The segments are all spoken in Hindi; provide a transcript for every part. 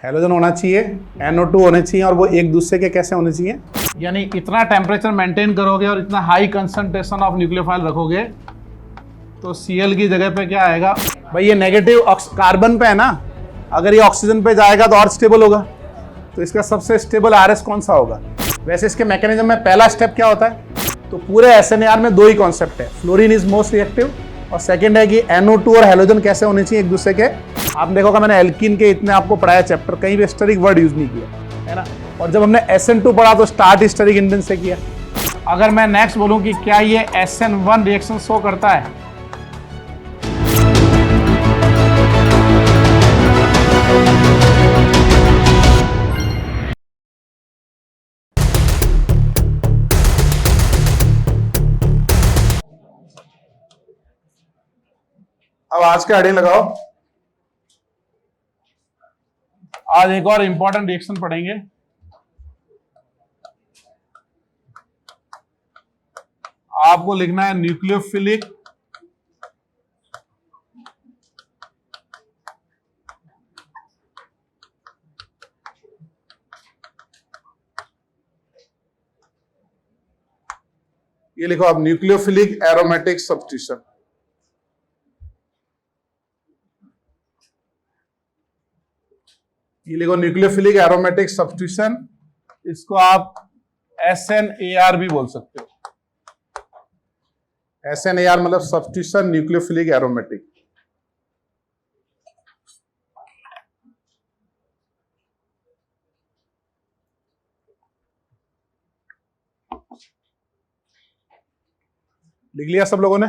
हैलोजन होना चाहिए, NO2 होने चाहिए, और वो एक दूसरे के कैसे होने चाहिए, यानी इतना टेम्परेचर मेंटेन करोगे और इतना हाई कंसंट्रेशन ऑफ न्यूक्लियोफाइल रखोगे तो Cl की जगह पे क्या आएगा भाई, ये नेगेटिव कार्बन पे है ना, अगर ये ऑक्सीजन पे जाएगा तो और स्टेबल होगा, तो इसका सबसे स्टेबल RS कौन सा होगा। वैसे इसके मैकेनिज्म में पहला स्टेप क्या होता है, तो पूरे SNAR में दो ही कॉन्सेप्ट है, फ्लोरीन इज मोस्ट रिएक्टिव, और सेकंड है कि NO2 और हैलोजन कैसे होने चाहिए एक दूसरे के। आप देखोगे मैंने एल्कीन के इतने आपको पढ़ाया चैप्टर, कहीं भी स्टरिक वर्ड यूज नहीं किया है ना, और जब हमने SN2 पढ़ा तो स्टार्ट स्टरिक इंडेंस से किया। अगर मैं नेक्स्ट बोलूं कि क्या ये SN1 रिएक्शन शो करता है, अब आज का हेडिंग लगाओ। आज एक और इंपॉर्टेंट रिएक्शन पढ़ेंगे, आपको लिखना है न्यूक्लियोफिलिक ये लिखो आप, न्यूक्लियोफिलिक एरोमेटिक सब्स्टिट्यूशन। ये लिखो न्यूक्लियोफिलिक एरोमेटिक सब्स्टिट्यूशन, इसको आप SNAR भी बोल सकते हो। SNAR मतलब सब्स्टिट्यूशन न्यूक्लियोफिलिक एरोमेटिक। लिख लिया सब लोगों ने।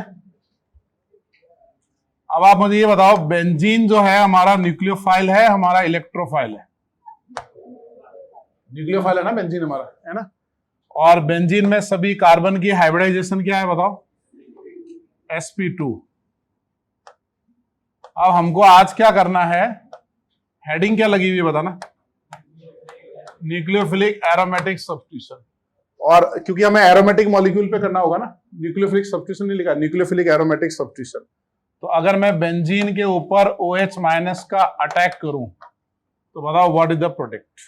अब आप मुझे ये बताओ, बेंजीन जो है हमारा न्यूक्लियोफाइल है, हमारा इलेक्ट्रोफाइल है। न्यूक्लियोफाइल है ना बेंजीन हमारा, है ना। और बेंजीन में सभी कार्बन की हाइब्रिडाइजेशन क्या है बताओ, sp2। अब हमको आज क्या करना है, हेडिंग क्या लगी हुई है बताना, न्यूक्लियोफिलिक एरोमेटिक सब्स्टिट्यूशन। और क्योंकि हमें एरोमेटिक मॉलिक्यूल पे करना होगा ना, न्यूक्लियोफिलिक सब्स्टिट्यूशन नहीं लिखा, न्यूक्लियोफिलिक एरोमेटिक सब्स्टिट्यूशन। तो अगर मैं बेंजीन के ऊपर OH- का अटैक करूं तो बताओ व्हाट इज द प्रोडक्ट।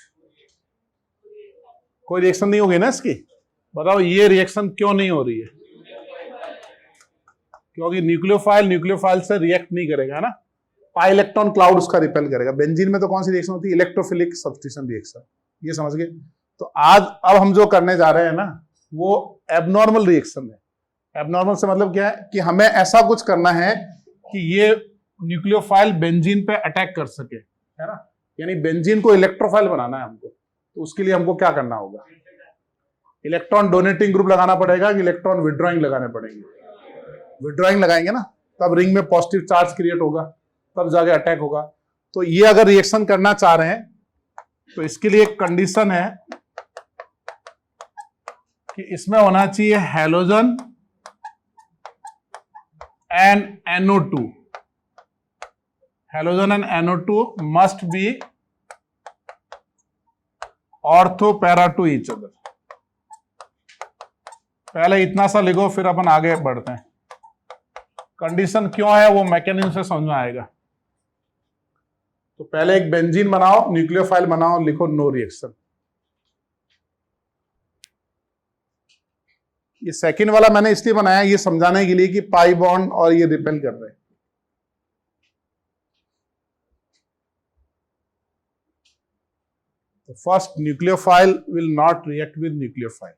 कोई रिएक्शन नहीं होगी ना इसकी, बताओ ये रिएक्शन क्यों नहीं हो रही है, क्योंकि न्यूक्लियोफाइल से रिएक्ट नहीं करेगा ना, पाई इलेक्ट्रॉन क्लाउड उसका रिपेल करेगा। बेंजीन में तो कौन सी रिएक्शन होती है, इलेक्ट्रोफिलिक सब्स्टिट्यूशन रिएक्शन। ये समझ गए। तो आज अब हम जो करने जा रहे हैं ना, वो एबनॉर्मल रिएक्शन है। एबनॉर्मल से मतलब क्या है कि हमें ऐसा कुछ करना है कि ये न्यूक्लियोफाइल बेंजीन पे अटैक कर सके, है ना, यानी बेंजीन को इलेक्ट्रोफाइल बनाना है हमको। तो उसके लिए हमको क्या करना होगा, इलेक्ट्रॉन डोनेटिंग ग्रुप लगाना पड़ेगा कि इलेक्ट्रॉन विड्रॉइंग लगाने पड़ेंगे। विड्रॉइंग लगाएंगे ना, तब रिंग में पॉजिटिव चार्ज क्रिएट होगा, तब जाके अटैक होगा। तो ये अगर रिएक्शन करना चाह रहे हैं तो इसके लिए एक कंडीशन है कि इसमें होना चाहिए halogen and NO2। Halogen and NO2 must be ortho para two each other. पहले इतना सा लिखो, फिर अपन आगे बढ़ते हैं। कंडीशन क्यों है वो मैकेनिज्म से समझ में आएगा। तो पहले एक बेंजीन बनाओ, न्यूक्लियोफाइल बनाओ, लिखो नो रिएक्शन। ये सेकंड वाला मैंने इसलिए बनाया, ये समझाने के लिए कि पाई बॉन्ड और ये रिपेल कर रहे हैं। तो first nucleophile will not react with nucleophile.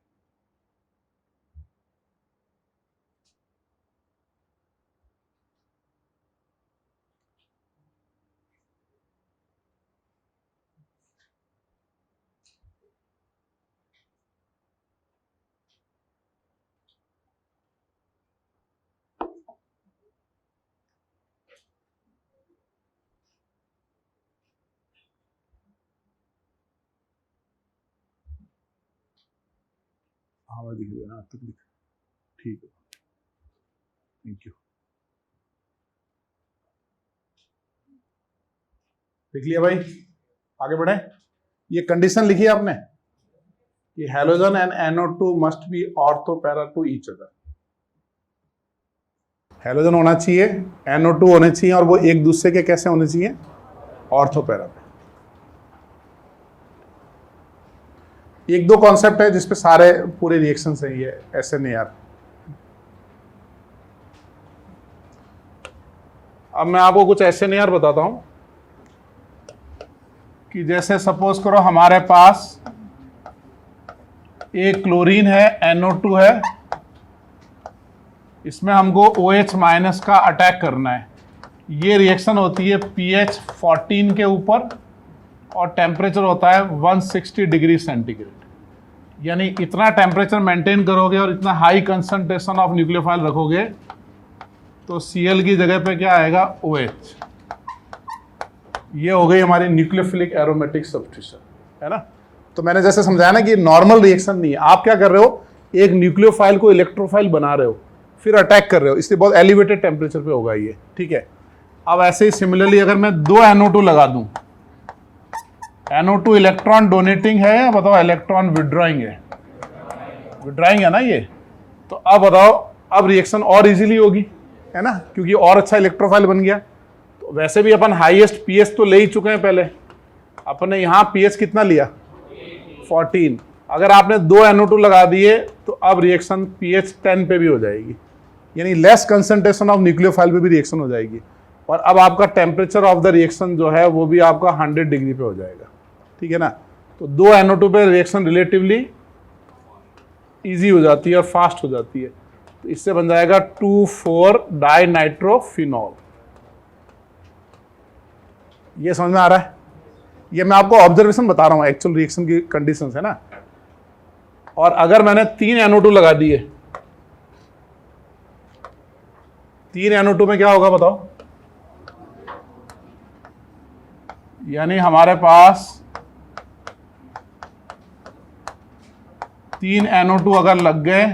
हाँ दिख गया, ठीक है, थैंक यू। लिख लिया भाई, आगे बढ़े। ये कंडीशन लिखी है आपने कि halogen and NO2 must be ortho para two each other. Halogen होना चाहिए, NO2 होने चाहिए, और वो एक दूसरे के कैसे होने चाहिए, ऑर्थो पैरा पे। एक दो कॉन्सेप्ट है जिसपे सारे पूरे रिएक्शन है, ये SNAR। अब मैं आपको कुछ SNAR बताता हूं कि जैसे सपोज करो हमारे पास एक क्लोरीन है, NO2 है, इसमें हमको OH माइनस का अटैक करना है। ये रिएक्शन होती है pH 14 के ऊपर और टेम्परेचर होता है 160 डिग्री सेंटीग्रेड। यानी इतना टेम्परेचर मेंटेन करोगे और इतना हाई कंसंट्रेशन ऑफ न्यूक्लियोफाइल रखोगे तो Cl की जगह पे क्या आएगा, OH। ये हो गई हमारी न्यूक्लियोफिलिक एरोमेटिक सब्स्टिट्यूशन, है ना। तो मैंने जैसे समझाया ना कि नॉर्मल रिएक्शन नहीं है। आप क्या कर रहे हो, एक न्यूक्लियोफाइल को इलेक्ट्रोफाइल बना रहे हो, फिर अटैक कर रहे हो, इसलिए बहुत एलिवेटेड टेम्परेचर पे होगा ये, ठीक है। अब ऐसे ही सिमिलरली अगर मैं 2 NO2 लगा दूं, NO2 इलेक्ट्रॉन डोनेटिंग है या बताओ इलेक्ट्रॉन विड्रॉइंग है? विड्रॉइंग है ना ये। तो अब बताओ, अब रिएक्शन और इजीली होगी, है ना, क्योंकि और अच्छा इलेक्ट्रोफाइल बन गया। तो वैसे भी अपन हाईएस्ट pH तो ले ही चुके हैं पहले, अपने यहाँ pH कितना लिया, 14। अगर आपने 2 NO2 लगा दिए तो अब रिएक्शन pH 10 पे भी हो जाएगी, यानी लेस कंसंट्रेशन ऑफ न्यूक्लियोफाइल पे भी रिएक्शन हो जाएगी। और अब आपका टेम्परेचर ऑफ द रिएक्शन जो है वो भी आपका 100 डिग्री पे हो जाएगा, ठीक है ना। तो 2 NO2 पे रिएक्शन रिलेटिवली इजी हो जाती है और फास्ट हो जाती है। तो इससे बन जाएगा 2,4 डाइनाइट्रोफिनॉल। ये समझ में आ रहा है? ये मैं आपको ऑब्जर्वेशन बता रहा हूं, एक्चुअल रिएक्शन की कंडीशंस है ना। और अगर मैंने 3 NO2 लगा दिए, 3 NO2 में क्या होगा बताओ, यानी हमारे पास 3 NO2 अगर लग गए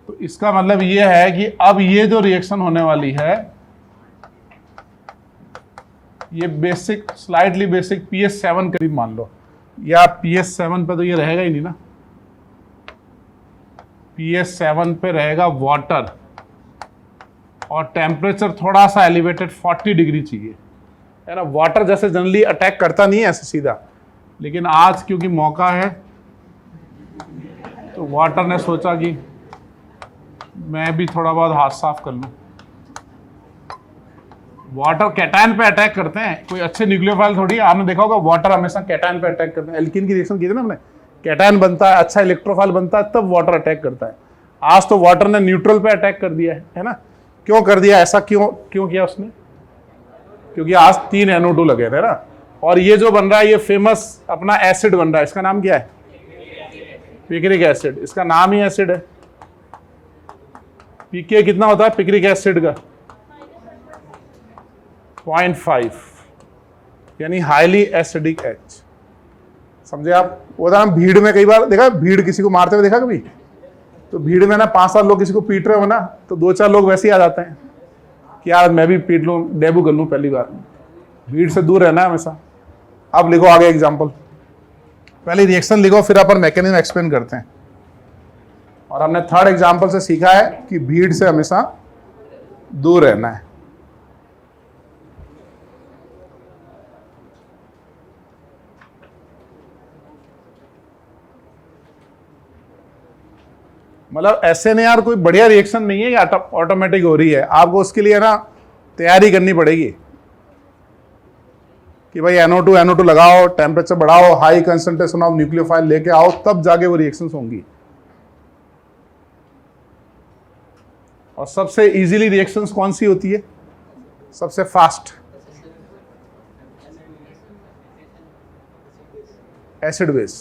तो इसका मतलब ये है कि अब ये जो रिएक्शन होने वाली है ये बेसिक, स्लाइटली बेसिक pH 7 करीब मान लो, या pH 7 पे तो ये रहेगा ही नहीं ना। pH 7 पे रहेगा वाटर और टेम्परेचर थोड़ा सा एलिवेटेड 40 डिग्री चाहिए, है ना। वाटर जैसे जनरली अटैक करता नहीं है ऐसे सीधा, लेकिन आज क्योंकि मौका है तो वाटर ने सोचा कि मैं भी थोड़ा बहुत हाथ साफ कर लूं। वाटर कैटायन पे अटैक करते हैं, कोई अच्छे न्यूक्लियोफाइल थोड़ी। आपने देखा होगा वाटर हमेशा कैटायन पे अटैक करते हैं। एल्कीन की रिएक्शन की थी ना हमने, कैटायन बनता है, अच्छा इलेक्ट्रोफाइल बनता है, तब वाटर अटैक करता है। आज तो वाटर ने न्यूट्रल पे अटैक कर दिया है ना। क्यों कर दिया ऐसा, क्यों किया उसने? क्योंकि आज 3 NO2 लगे थे ना। और ये जो बन रहा है ये फेमस अपना एसिड बन रहा है, इसका नाम क्या है? Picric acid. इसका नाम ही एसिड है। pK कितना होता है पिक्रिक एसिड का? 0.5, यानी हाईली एसिडिक H। समझे आप? वो था भीड़ में, कई बार देखा भीड़ किसी को मारते हुए देखा कभी? तो भीड़ में ना 5-7 लोग किसी को पीट रहे हो ना, तो 2-4 लोग वैसे ही आ जाते हैं कि यार मैं भी पीट लूं, डेब्यू कर लूं पहली बार। भीड़ से दूर रहना है हमेशा। अब लिखो आगे एग्जांपल, पहले रिएक्शन लिखो फिर अपन मैकेनिज्म एक्सप्लेन करते हैं। और हमने थर्ड एग्जांपल से सीखा है कि भीड़ से हमेशा दूर रहना है। मतलब SNAR कोई बढ़िया रिएक्शन नहीं है, ये ऑटोमेटिक हो रही है। आपको उसके लिए ना तैयारी करनी पड़ेगी कि भाई NO2 लगाओ, टेम्परेचर बढ़ाओ, हाई कंसंट्रेशन ऑफ न्यूक्लियोफाइल लेके आओ, तब जाके वो रिएक्शंस होंगी। और सबसे इजीली रिएक्शंस कौन सी होती है? सबसे फास्ट एसिड बेस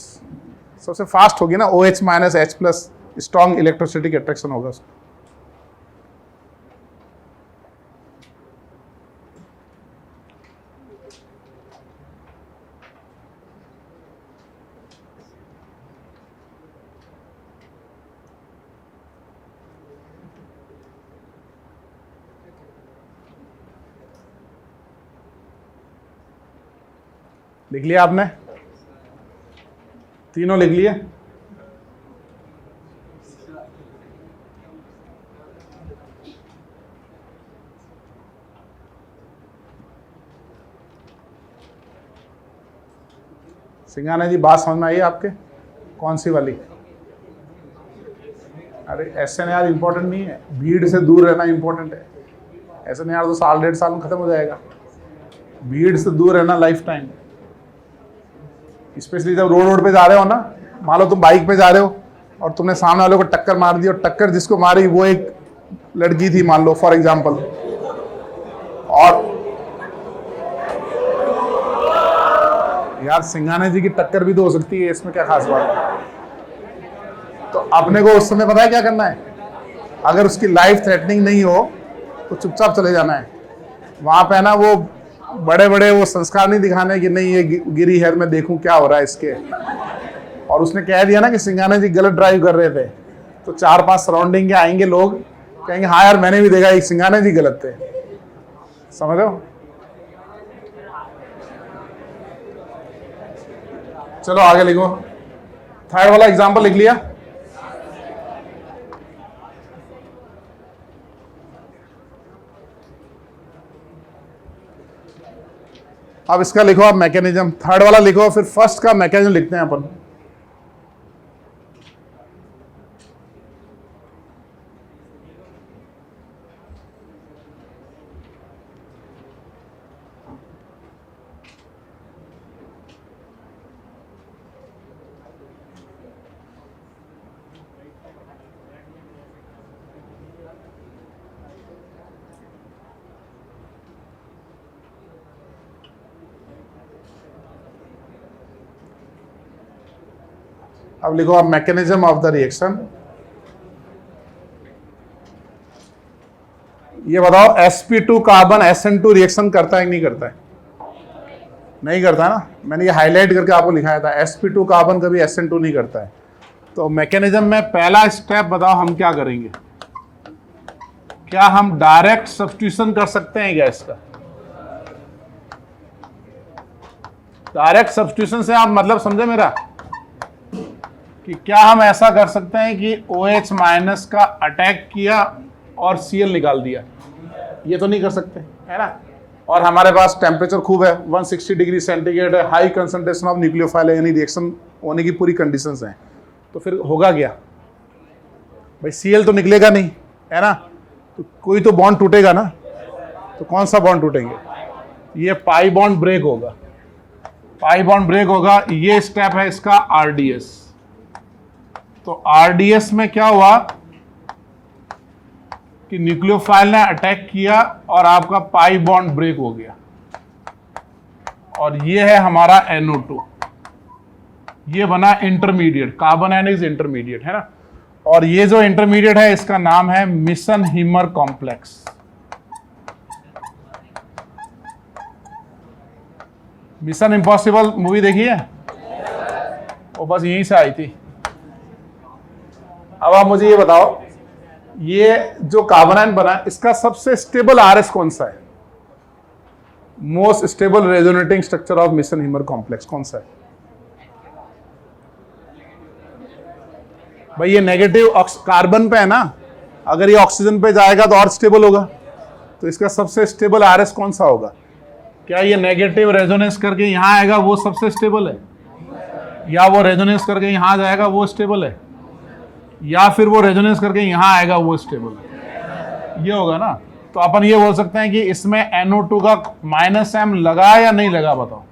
सबसे फास्ट होगी ना। OH minus H plus strong electrostatic attraction होगा उसका। लिख लिया आपने? तीनों लिख लिए? सिंघाना जी बात समझ में आई आपके? कौन सी वाली? अरे SNR इंपॉर्टेंट नहीं है, भीड़ से दूर रहना इंपॉर्टेंट है। SNR तो साल 1.5 साल में खत्म हो जाएगा, भीड़ से दूर रहना लाइफ टाइम। स्पेशली जब रोड पे जा रहे हो ना, मान लो तुम बाइक पे जा रहे हो और तुमने सामने वाले को टक्कर मार दी, और टक्कर जिसको मारी वो एक लड़की थी मान लो फॉर एग्जाम्पल, और यार सिंघाना जी की टक्कर भी तो हो सकती है, इसमें क्या खास बात है? तो अपने को उस समय पता है क्या करना है? अगर उसकी लाइफ थ्रेटनिंग नहीं हो तो चुपचाप चले जाना है। वहां पे ना वो बड़े बड़े वो संस्कार नहीं दिखाने कि नहीं ये गिरी है, मैं देखूं क्या हो रहा है इसके। और उसने कह दिया ना कि सिंघाना जी गलत ड्राइव कर रहे थे, तो 4-5 सराउंडिंग के आएंगे लोग, कहेंगे हाँ यार मैंने भी देखा एक सिंघाना जी गलत थे। समझ रहे हो? चलो आगे लिखो। थर्ड वाला एग्जांपल लिख लिया? अब इसका लिखो आप मैकेनिज्म, थर्ड वाला लिखो, फिर फर्स्ट का मैकेनिज्म लिखते हैं अपन। अब लिखो आप मैकेनिज्म ऑफ द रिएक्शन। ये बताओ sp2 कार्बन SN2 रिएक्शन करता है कि नहीं करता है? नहीं करता ना, मैंने ये हाईलाइट करके आपको लिखाया था, sp2 कार्बन कभी SN2 नहीं करता है। तो मैकेनिज्म में पहला स्टेप बताओ हम क्या करेंगे? क्या हम डायरेक्ट सब्स्टिट्यूशन कर सकते हैं गैस का? डायरेक्ट सब्स्टिट्यूशन से आप मतलब समझे मेरा, कि क्या हम ऐसा कर सकते हैं कि OH माइनस का अटैक किया और Cl निकाल दिया? ये तो नहीं कर सकते, है ना। और हमारे पास टेम्परेचर खूब है, 160 डिग्री सेंटीग्रेड है, हाई कंसंट्रेशन ऑफ न्यूक्लियोफाइल है, यानी रिएक्शन होने की पूरी कंडीशंस हैं। तो फिर होगा क्या भाई? Cl तो निकलेगा नहीं, है ना, तो कोई तो बॉन्ड टूटेगा ना। तो कौन सा बॉन्ड टूटेंगे? ये पाई बॉन्ड ब्रेक होगा, पाई बॉन्ड ब्रेक होगा। ये स्टेप है इसका RDS। तो RDS में क्या हुआ कि न्यूक्लियोफाइल ने अटैक किया और आपका पाई बॉन्ड ब्रेक हो गया, और ये है हमारा NO2। ये बना इंटरमीडिएट, कार्बन एनाइड्स इंटरमीडिएट, है ना। और ये जो इंटरमीडिएट है इसका नाम है मिसन-हीमर कॉम्प्लेक्स। मिशन इम्पॉसिबल मूवी देखी है? वो बस यहीं से आई थी। अब आप मुझे ये बताओ, ये जो कार्बन आयन बना इसका सबसे स्टेबल RS कौन सा है? Most stable resonating structure of Meisenheimer complex कौन सा है भाई? ये नेगेटिव कार्बन पे है ना, अगर ये ऑक्सीजन पे जाएगा तो और स्टेबल होगा। तो इसका सबसे स्टेबल RS कौन सा होगा? क्या ये नेगेटिव रेजोनेंस करके यहां आएगा वो सबसे स्टेबल है, या वो रेजोनेंस करके यहां जाएगा वो स्टेबल है, या फिर वो रेजोनेंस करके यहां आएगा वो स्टेबल है? ये होगा ना। तो अपन ये बोल सकते हैं कि इसमें NO2 का -M लगा या नहीं लगा? बताओ।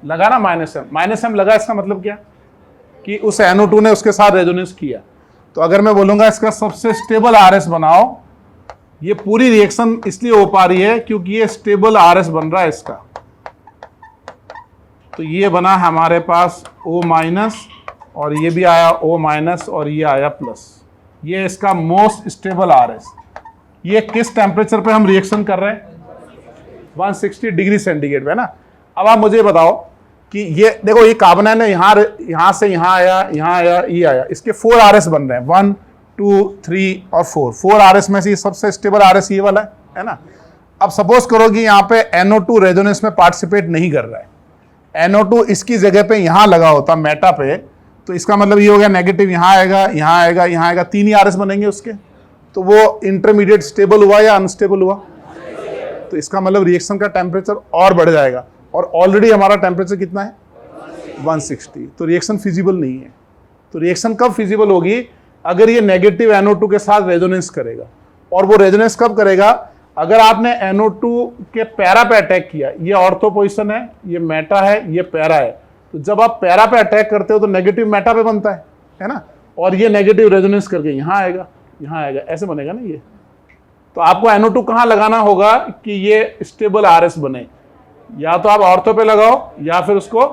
लगा ना -M लगा। इसका मतलब क्या कि उस NO2 ने उसके साथ रेजोनेंस किया। तो अगर मैं बोलूंगा इसका सबसे स्टेबल RS बनाओ, ये पूरी रिएक्शन इसलिए हो पा रही है क्योंकि ये स्टेबल RS बन रहा है इसका। तो ये बना हमारे पास O-, और ये भी आया O-, और ये आया प्लस। ये इसका मोस्ट स्टेबल RS। ये किस टेम्परेचर पे हम रिएक्शन कर रहे हैं? 160 डिग्री सेंटीग्रेड पे ना। अब आप मुझे बताओ कि ये देखो, ये कार्बन है ना, यहाँ से यहाँ आया, यहाँ आया, ये आया, इसके 4 RS बन रहे हैं, 1, 2, 3 और 4 RS में से सबसे स्टेबल RS ये वाला है ना। अब सपोज करो कि यहाँ पे NO2 रेजोनेंस में पार्टिसिपेट नहीं कर रहा है, NO2 इसकी जगह पे यहाँ लगा होता मेटा पे, तो इसका मतलब ये हो गया नेगेटिव यहाँ आएगा, यहाँ आएगा, यहाँ आएगा, 3 ही RS बनेंगे उसके। तो वो इंटरमीडिएट स्टेबल हुआ या अनस्टेबल हुआ? तो इसका मतलब रिएक्शन का टेम्परेचर और बढ़ जाएगा। और ऑलरेडी हमारा टेम्परेचर कितना है? 160, तो रिएक्शन फिजिबल नहीं है। तो रिएक्शन कब फिजिबल होगी? अगर ये नेगेटिव NO2 के साथ रेजोनेंस करेगा। और वो रेजोनेंस कब करेगा? अगर आपने NO2 के पैरा पे अटैक किया, ये ऑर्थो पोजिशन है, ये मेटा है, ये पैरा है, तो जब आप पैरा पे अटैक करते हो तो नेगेटिव मेटा पे बनता है ना, और ये नेगेटिव रेजोनेंस करके यहाँ आएगा, यहाँ आएगा, ऐसे बनेगा ना ये। तो आपको NO2 कहाँ लगाना होगा कि ये स्टेबल RS बने? या तो आप ऑर्थो पे लगाओ या फिर उसको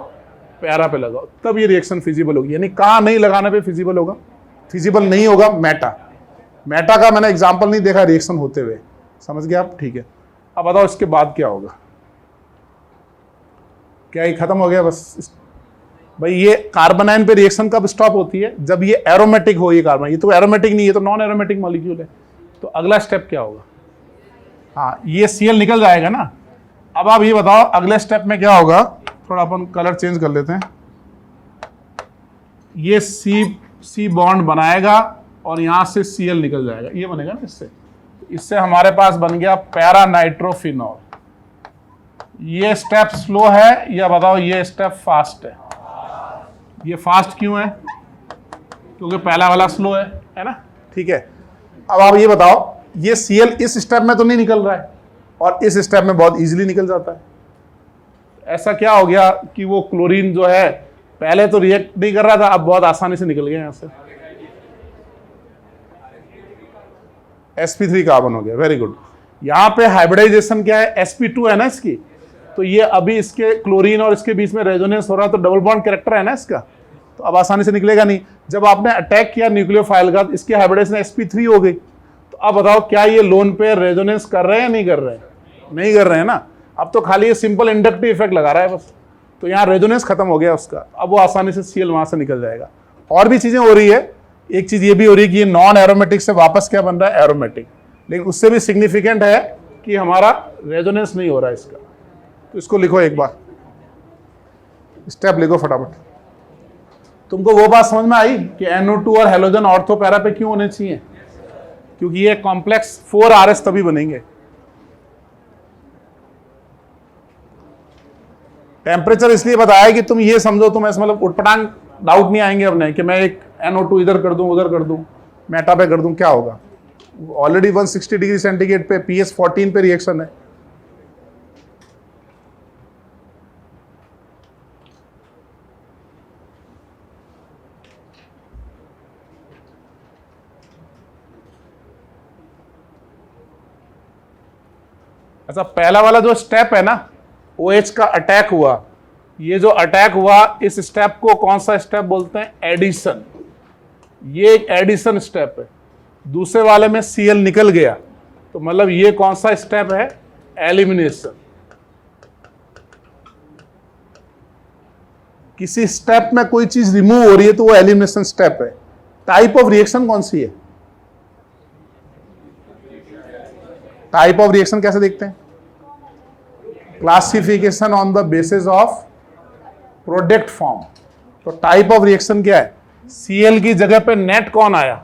पैरा पे लगाओ, तब ये रिएक्शन फिजिबल होगी। यानी कहाँ नहीं लगाने पे फिजिबल होगा? फिजिबल नहीं होगा मेटा का मैंने एग्जांपल नहीं देखा रिएक्शन होते हुए, समझ गए आप? ठीक है, अब बताओ इसके बाद क्या होगा? क्या ये खत्म हो गया बस? भाई ये कार्बोनाइन पे रिएक्शन कब स्टॉप होती है? जब ये एरोमेटिक हो। ये कार्बन, ये तो एरोमेटिक नहीं है, तो नॉन एरोमेटिक मॉलिक्यूल है। तो अगला स्टेप क्या होगा? हाँ, ये Cl निकल जाएगा ना। अब आप ये बताओ अगले स्टेप में क्या होगा? थोड़ा अपन कलर चेंज कर लेते हैं। ये C बॉन्ड बनाएगा और यहां से Cl निकल जाएगा, ये बनेगा ना इससे हमारे पास बन गया पैरा नाइट्रोफिनॉल। ये स्टेप स्लो है या बताओ ये स्टेप फास्ट है? ये फास्ट क्यों है? क्योंकि पहला वाला स्लो है ना। ठीक है, अब आप ये बताओ ये Cl इस स्टेप में तो नहीं निकल रहा है और इस स्टेप में बहुत इजीली निकल जाता है। ऐसा क्या हो गया कि वो क्लोरीन जो है पहले तो रिएक्ट नहीं कर रहा था, अब बहुत आसानी से निकल गया यहां से। sp3 कार्बन हो गया, वेरी गुड। यहां पे हाइब्रिडाइजेशन क्या है? sp2 है ना इसकी, तो ये अभी इसके क्लोरीन और इसके बीच में रेजोनेंस हो रहा है, तो डबल बॉन्ड कैरेक्टर है ना इसका, तो अब आसानी से निकलेगा नहीं। जब आपने अटैक किया न्यूक्लियोफाइल का, इसकी हाइब्रिडाइजेशन sp3 हो गई। तो अब बताओ क्या ये लोन पे रेजोनेंस कर रहे हैं या नहीं कर रहे हैं? नहीं कर रहे हैं ना। अब तो खाली ये सिंपल इंडक्टिव इफेक्ट लगा रहा है बस, तो यहाँ रेजोनेंस खत्म हो गया उसका। अब वो आसानी से Cl वहां से निकल जाएगा। और भी चीजें हो रही है, एक चीज ये भी हो रही है कि ये नॉन एरोमेटिक से वापस क्या बन रहा है? एरोमेटिक। लेकिन उससे भी सिग्निफिकेंट है कि हमारा रेजोनेंस नहीं हो रहा है इसका। तो इसको लिखो एक बार, स्टेप लिखो फटाफट। तुमको वो बात समझ में आई कि NO2 और हेलोजन ऑर्थो पैरा पे क्यों होने चाहिए? क्योंकि ये कॉम्प्लेक्स 4RS तभी बनेंगे। टेम्परेचर इसलिए बताया कि तुम ये समझो, तुम ऐसे मतलब उटपटांग डाउट नहीं आएंगे अपने कि मैं एक NO2 इधर कर दूं उधर कर दूं, मेटा पे कर दूं, क्या होगा? ऑलरेडी 160 डिग्री सेंटीग्रेड पे pH 14 पे रिएक्शन है। अच्छा, पहला वाला जो स्टेप है ना, OH का अटैक हुआ, ये जो अटैक हुआ इस स्टेप को कौन सा स्टेप बोलते हैं? एडिशन। ये एक एडिशन स्टेप है। दूसरे वाले में Cl निकल गया, तो मतलब ये कौन सा स्टेप है? एलिमिनेशन। किसी स्टेप में कोई चीज रिमूव हो रही है तो वो एलिमिनेशन स्टेप है। टाइप ऑफ रिएक्शन कौन सी है? टाइप ऑफ रिएक्शन कैसे देखते हैं? Classification on the basis of product form. तो टाइप ऑफ रिएक्शन क्या है? Cl की जगह पे नेट कौन आया?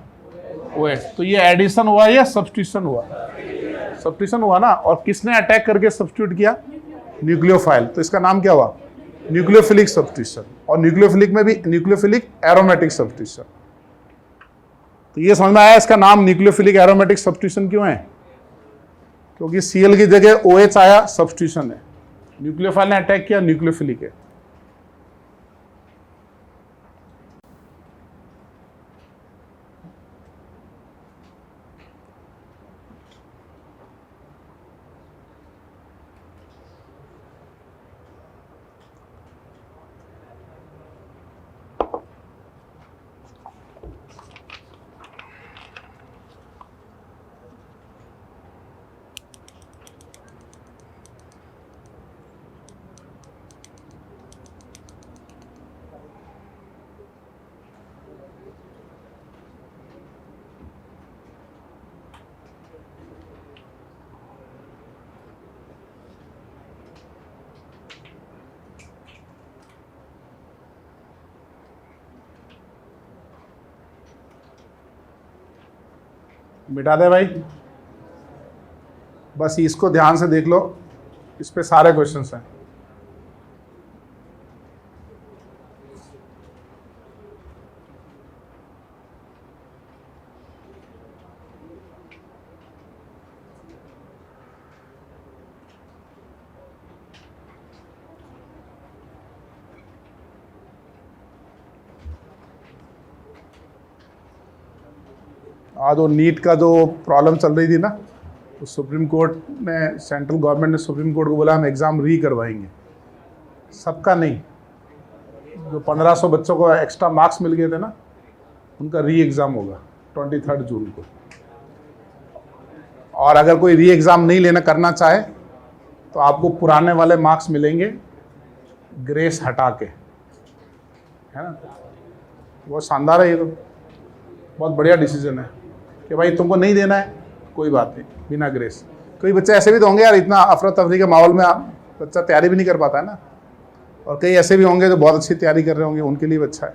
OH। तो ये एडिशन हुआ या सब्स्टिट्यूशन हुआ? सब्स्टिट्यूशन हुआ ना। और किसने अटैक करके सब्स्टिट्यूट किया? न्यूक्लियोफाइल। तो इसका नाम क्या हुआ? Nucleophilic substitution. और न्यूक्लियोफिलिक में भी न्यूक्लियोफिलिक एरोमेटिक सब्स्टिट्यूशन। तो ये समझ में आया इसका नाम न्यूक्लियोफिलिक एरोमेटिक सब्स्टिट्यूशन क्यों है? क्योंकि Cl की जगह OH आया, सब्स्टिट्यूशन है। न्यूक्लियोफाइल ने अटैक किया, न्यूक्लियोफिलिक है। मिटा दे भाई, बस इसको ध्यान से देख लो, इस पे सारे क्वेश्चंस हैं। आज वो नीट का जो प्रॉब्लम चल रही थी ना, तो सुप्रीम कोर्ट ने, सेंट्रल गवर्नमेंट ने सुप्रीम कोर्ट को बोला हम एग्ज़ाम री करवाएंगे, सबका नहीं। जो 1500 बच्चों को एक्स्ट्रा मार्क्स मिल गए थे ना, उनका री एग्ज़ाम होगा 23 जून को। और अगर कोई री एग्ज़ाम नहीं लेना करना चाहे तो आपको पुराने वाले मार्क्स मिलेंगे ग्रेस हटा के, है ना। बहुत शानदार है ये, तो बहुत बढ़िया डिसीजन है कि भाई तुमको नहीं देना है, कोई बात नहीं, बिना ग्रेस। कोई बच्चे ऐसे भी तो होंगे यार, इतना अफरा तफरी के माहौल में बच्चा तैयारी भी नहीं कर पाता है ना, और कई ऐसे भी होंगे जो बहुत अच्छी तैयारी कर रहे होंगे, उनके लिए भी अच्छा है।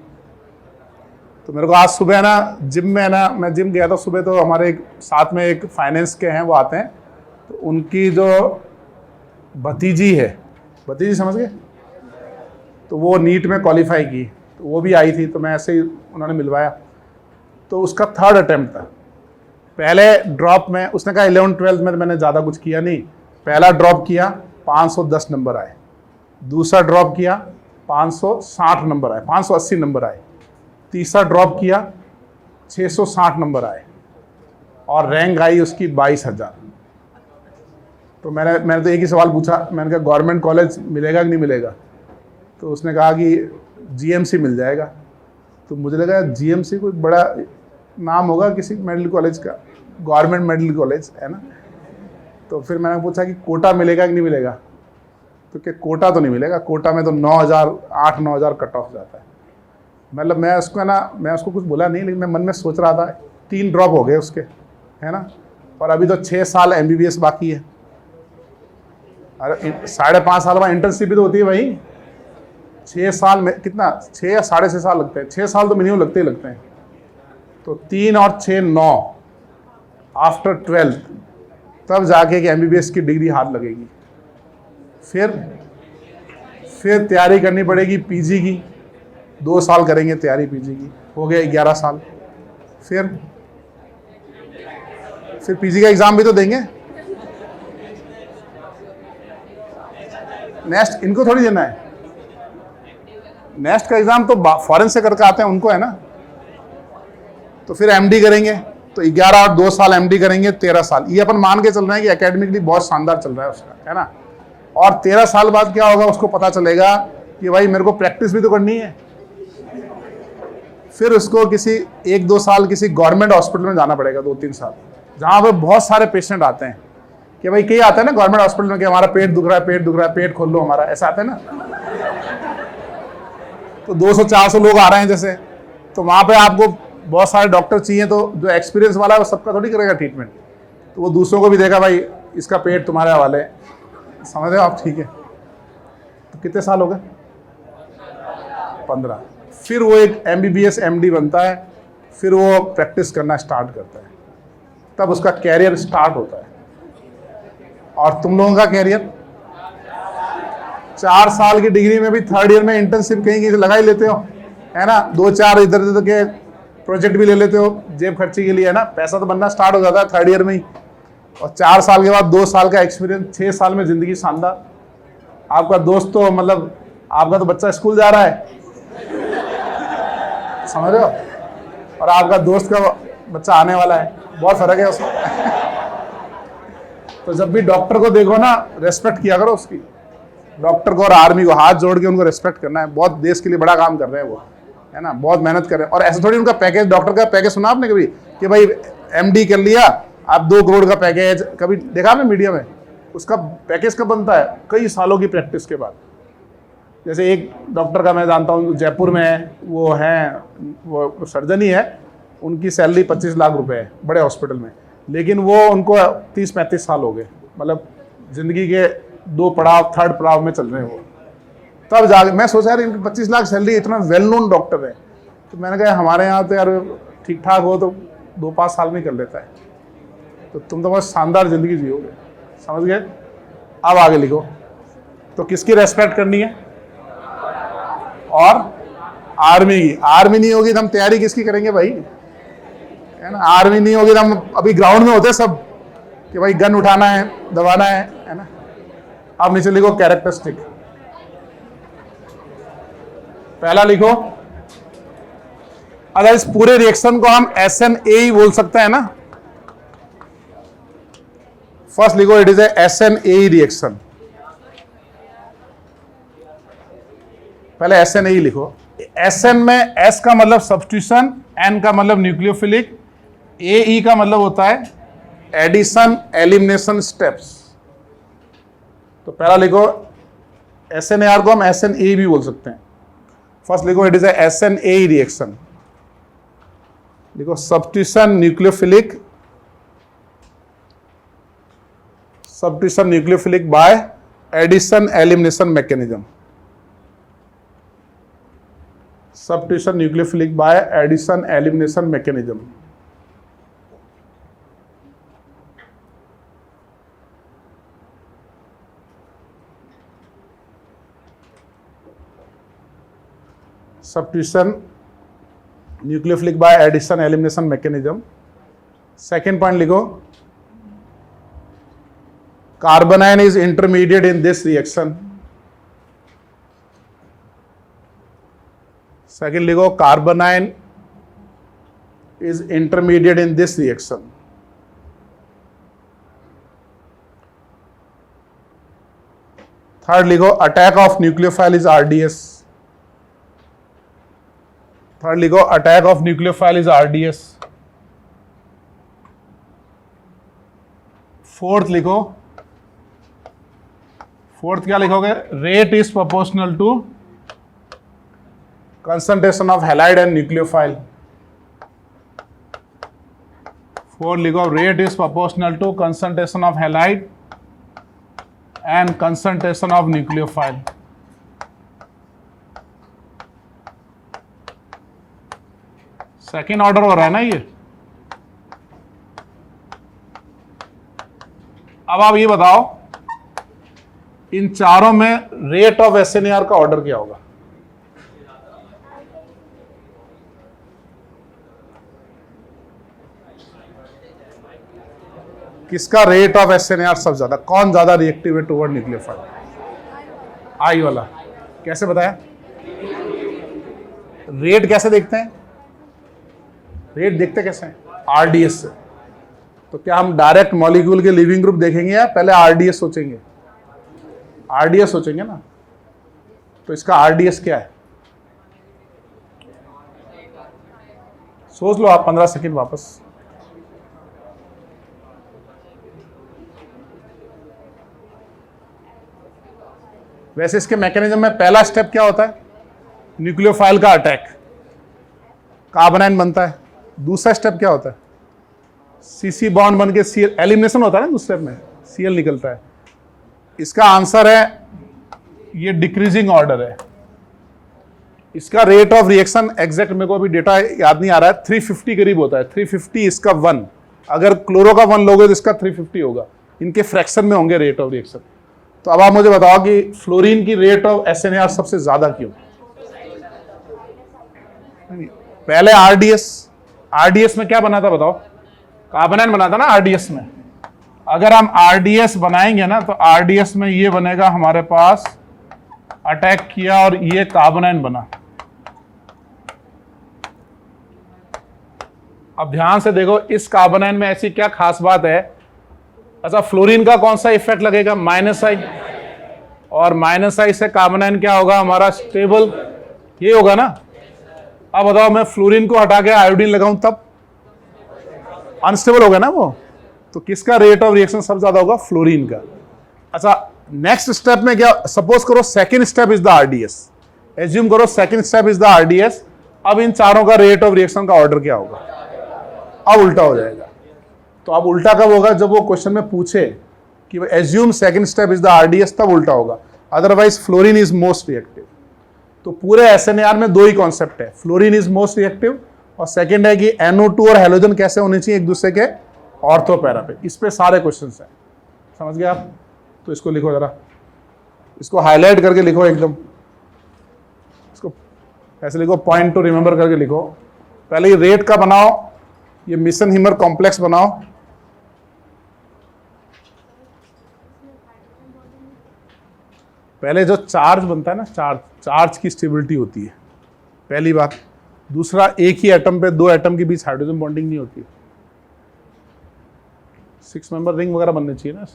तो मेरे को आज सुबह ना जिम में ना, मैं जिम गया था सुबह, तो हमारे एक साथ में एक फाइनेंस के हैं, वो आते हैं, तो उनकी जो भतीजी है, भतीजी समझ गए, तो वो नीट में क्वालिफाई की, तो वो भी आई थी, तो मैं ऐसे ही उन्होंने मिलवाया। तो उसका 3rd अटेम्प्ट था। पहले ड्रॉप में उसने कहा 11th-12th में मैंने ज़्यादा कुछ किया नहीं, पहला ड्रॉप किया 510 नंबर आए, दूसरा ड्रॉप किया 560 नंबर आए, 580 नंबर आए, तीसरा ड्रॉप किया 660 नंबर आए, और रैंक आई उसकी 22,000। तो मैंने तो एक ही सवाल पूछा, मैंने कहा गवर्नमेंट कॉलेज मिलेगा कि नहीं मिलेगा? तो उसने कहा कि जीएमसी मिल जाएगा। तो मुझे लगा जीएमसी कोई बड़ा नाम होगा किसी मेडिकल कॉलेज का, गवर्नमेंट मेडिकल कॉलेज है ना। तो फिर मैंने पूछा कि कोटा मिलेगा कि नहीं मिलेगा? तो क्या कोटा तो नहीं मिलेगा, कोटा में तो 8-9 हज़ार कट ऑफ जाता है। मतलब मैं उसको कुछ बोला नहीं, लेकिन मैं मन में सोच रहा था 3 ड्रॉप हो गए उसके, है ना, और अभी तो 6 साल MBBS बाकी है। अरे 5.5 साल बाद इंटर्नशिप भी तो होती है भाई। 6 साल में कितना, 6 या 6.5 साल लगते हैं, 6 साल तो मिनिमम लगते हैं। तो 3 और 6 9 आफ्टर 12th, तब जाके कि MBBS की डिग्री हाथ लगेगी। फिर तैयारी करनी पड़ेगी PG की, 2 साल करेंगे तैयारी PG की, हो गए 11 साल। फिर PG का एग्ज़ाम भी तो देंगे। नेक्स्ट इनको थोड़ी देना है, नेक्स्ट का एग्ज़ाम तो फॉरेन से करके आते हैं उनको, है ना। तो फिर MD करेंगे, तो 11 और 2 साल MD करेंगे, 13 साल। ये अपन मान के चल रहे हैं कि एकेडमिकली बहुत शानदार चल रहा है उसका, है ना। और 13 साल बाद क्या होगा, उसको पता चलेगा कि भाई मेरे को प्रैक्टिस भी तो करनी है। फिर उसको किसी 1-2 साल किसी गवर्नमेंट हॉस्पिटल में जाना पड़ेगा, 2-3 साल, जहाँ पे बहुत सारे पेशेंट आते हैं कि भाई कई आता है ना गवर्नमेंट हॉस्पिटल में कि हमारा पेट दुख रहा है, पेट खोल लो हमारा, ऐसा आता है ना। तो 200-400 लोग आ रहे हैं जैसे, तो वहाँ पे आपको बहुत सारे डॉक्टर चाहिए, तो जो एक्सपीरियंस वाला है वो सबका थोड़ी करेगा ट्रीटमेंट, तो वो दूसरों को भी देगा भाई इसका पेट तुम्हारे हवाले है, समझ रहे हो आप, ठीक है। तो कितने साल हो गए? 15। फिर वो एक MBBS MD बनता है, फिर वो प्रैक्टिस करना स्टार्ट करता है, तब उसका कैरियर स्टार्ट होता है। और तुम लोगों का कैरियर 4 साल की डिग्री में भी 3rd ईयर में इंटर्नशिप कहीं से लगा ही लेते हो, है ना। 2-4 इधर उधर के प्रोजेक्ट भी ले लेते हो जेब खर्ची के लिए, है ना। पैसा तो बनना स्टार्ट हो जाता है 3rd ईयर में ही, और 4 साल के बाद 2 साल का एक्सपीरियंस, 6 साल में जिंदगी शानदार। आपका दोस्त तो मतलब आपका तो बच्चा स्कूल जा रहा है, समझ रहे हो, और आपका दोस्त का बच्चा आने वाला है, बहुत फर्क है उसमें। तो जब भी डॉक्टर को देखो ना, रेस्पेक्ट किया करो उसकी, डॉक्टर को और आर्मी को हाथ जोड़ के उनको रेस्पेक्ट करना है। बहुत देश के लिए बड़ा काम कर रहे हैं वो, है ना, बहुत मेहनत कर रहे हैं। और ऐसे थोड़ी उनका पैकेज, डॉक्टर का पैकेज सुना आपने कभी कि भाई MD कर लिया आप 2 करोड़ का पैकेज, कभी देखा आपने मीडिया में? उसका पैकेज कब बनता है? कई सालों की प्रैक्टिस के बाद। जैसे एक डॉक्टर का मैं जानता हूँ जयपुर में है, वो सर्जन ही है, उनकी सैलरी 25 लाख रुपए है बड़े हॉस्पिटल में, लेकिन वो उनको 30-35 साल हो गए, मतलब जिंदगी के 2 पड़ाव, 3rd पड़ाव में चल रहे हैं वो। तब जाके मैं सोचा यार इनकी 25 लाख सैलरी, इतना वेल नोन डॉक्टर है। तो मैंने कहा हमारे यहाँ तो यार ठीक ठाक हो तो 2-5 साल में कर लेता है, तो तुम तो बहुत शानदार जिंदगी जियोगे, समझ गए। अब आगे लिखो, तो किसकी रेस्पेक्ट करनी है? और आर्मी की। आर्मी नहीं होगी तो हम तैयारी किसकी करेंगे भाई, है ना। आर्मी नहीं होगी तो हम अभी ग्राउंड में होते सब कि भाई गन उठाना है, दबाना है ना। अब नीचे लिखो कैरेक्टरिस्टिक। पहला लिखो अगर इस पूरे रिएक्शन को हम SNA ही बोल सकते हैं ना, फर्स्ट लिखो it is a SNA reaction, पहले SNA ही लिखो। SN में S का मतलब सब्स्टिट्यूशन, N का मतलब न्यूक्लियोफिलिक, AE का मतलब होता है एडिशन एलिमिनेशन स्टेप्स। तो पहला लिखो SNAR को हम SNA भी बोल सकते हैं। फर्स्ट लिखो it is a SNA reaction, लिखो substitution nucleophilic, substitution nucleophilic by addition elimination mechanism, substitution nucleophilic by addition elimination mechanism। substitution nucleophilic by addition elimination mechanism। second point लिखो carbanion is intermediate in this reaction। Second लिखो carbanion is intermediate in this reaction. Third लिखो attack of nucleophile is RDS। Third लिखो attack of nucleophile is RDS। Fourth लिखो, फोर्थ क्या लिखोगे, rate is proportional to concentration of halide and nucleophile। Four लिखो rate is proportional to concentration of halide and concentration of nucleophile। Second order हो रहा है ना ये। अब आप ये बताओ इन चारों में रेट ऑफ SNAR का ऑर्डर क्या होगा? किसका रेट ऑफ SNAR सबसे ज्यादा, कौन ज्यादा रिएक्टिव है टुवर्ड न्यूक्लियोफाइल? आई वाला। कैसे बताया? रेट कैसे देखते हैं? रेट देखते कैसे हैं? RDS से। तो क्या हम डायरेक्ट मॉलिक्यूल के लिविंग ग्रुप देखेंगे या पहले RDS सोचेंगे? RDS सोचेंगे ना। तो इसका RDS क्या है? सोच लो आप 15 सेकंड वापस। वैसे इसके मैकेनिज्म में पहला स्टेप क्या होता है? न्यूक्लियोफाइल का अटैक, कार्बोनाइन बनता है। दूसरा स्टेप क्या होता है? CC बॉन्ड बन के Cl, एलिमिनेशन होता है ना दूसरे स्टेप में, Cl निकलता है। इसका आंसर है ये डिक्रीजिंग ऑर्डर है। इसका रेट ऑफ रिएक्शन एग्जैक्ट मेरे को अभी डेटा याद नहीं आ रहा है, 350 करीब होता है। 350 इसका 1, अगर क्लोरो का 1 लोगे तो इसका 350 होगा। इनके फ्रैक्शन में होंगे रेट ऑफ रिएक्शन। तो अब आप मुझे बताओ कि फ्लोरीन की रेट ऑफ SNAR सबसे ज्यादा क्यों? पहले RDS में क्या बना था बताओ? कार्बोनाइन बना था ना RDS में। अगर हम RDS बनाएंगे ना तो RDS में ये बनेगा हमारे पास, अटैक किया और ये कार्बोनाइन बना। अब ध्यान से देखो इस कार्बोनाइन में ऐसी क्या खास बात है। अच्छा, फ्लोरीन का कौन सा इफेक्ट लगेगा? -I, और -I से कार्बोनाइन क्या होगा हमारा? स्टेबल, ये होगा ना। अब बताओ मैं फ्लोरीन को हटा के आयोडीन लगाऊं तब अनस्टेबल होगा ना वो। तो किसका रेट ऑफ रिएक्शन सबसे ज्यादा होगा? फ्लोरीन का। अच्छा, नेक्स्ट स्टेप में क्या? सपोज करो second step is the RDS, assume करो second step is the RDS। अब इन चारों का रेट ऑफ रिएक्शन का ऑर्डर क्या होगा? अब उल्टा हो जाएगा। तो अब उल्टा कब होगा? जब वो क्वेश्चन में पूछे कि assume second step is the RDS, तब उल्टा होगा। Otherwise fluorine is most reactive. तो पूरे SNAR में दो ही कॉन्सेप्ट है, फ्लोरीन इज मोस्ट रिएक्टिव और सेकंड है कि NO2 और हैलोजन कैसे होने चाहिए एक दूसरे के ऑर्थो पैरा पे। इस पे सारे क्वेश्चंस हैं, समझ गए आप? तो इसको लिखो जरा, इसको हाईलाइट करके लिखो एकदम, इसको ऐसे लिखो, पॉइंट टू रिमेंबर करके लिखो। पहले ये रेट का बनाओ, ये मिशन हिमर कॉम्प्लेक्स बनाओ। पहले जो चार्ज बनता है ना, चार्ज की स्टेबिलिटी होती है, पहली बात। दूसरा, एक ही एटम पे दो एटम के बीच हाइड्रोजन बॉन्डिंग नहीं होती। 6 मेंबर रिंग वगैरह बनने चाहिए ना।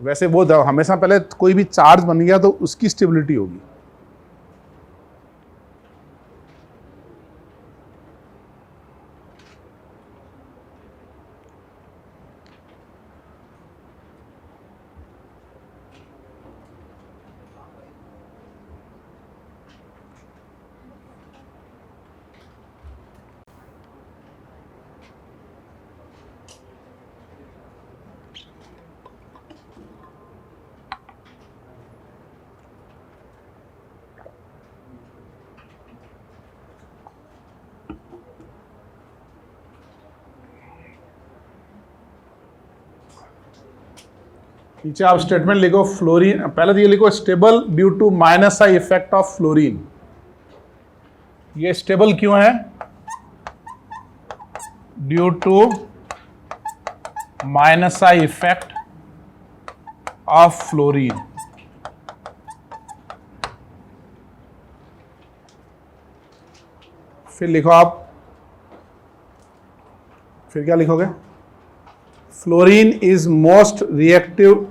वैसे वो हमेशा पहले कोई भी चार्ज बन गया तो उसकी स्टेबिलिटी होगी। नीचे आप स्टेटमेंट लिखो, फ्लोरीन, पहले तो ये लिखो stable due to minus I effect of fluorine. ये स्टेबल क्यों है? Due to minus I effect of fluorine. फिर लिखो आप, फिर क्या लिखोगे? Fluorine is most reactive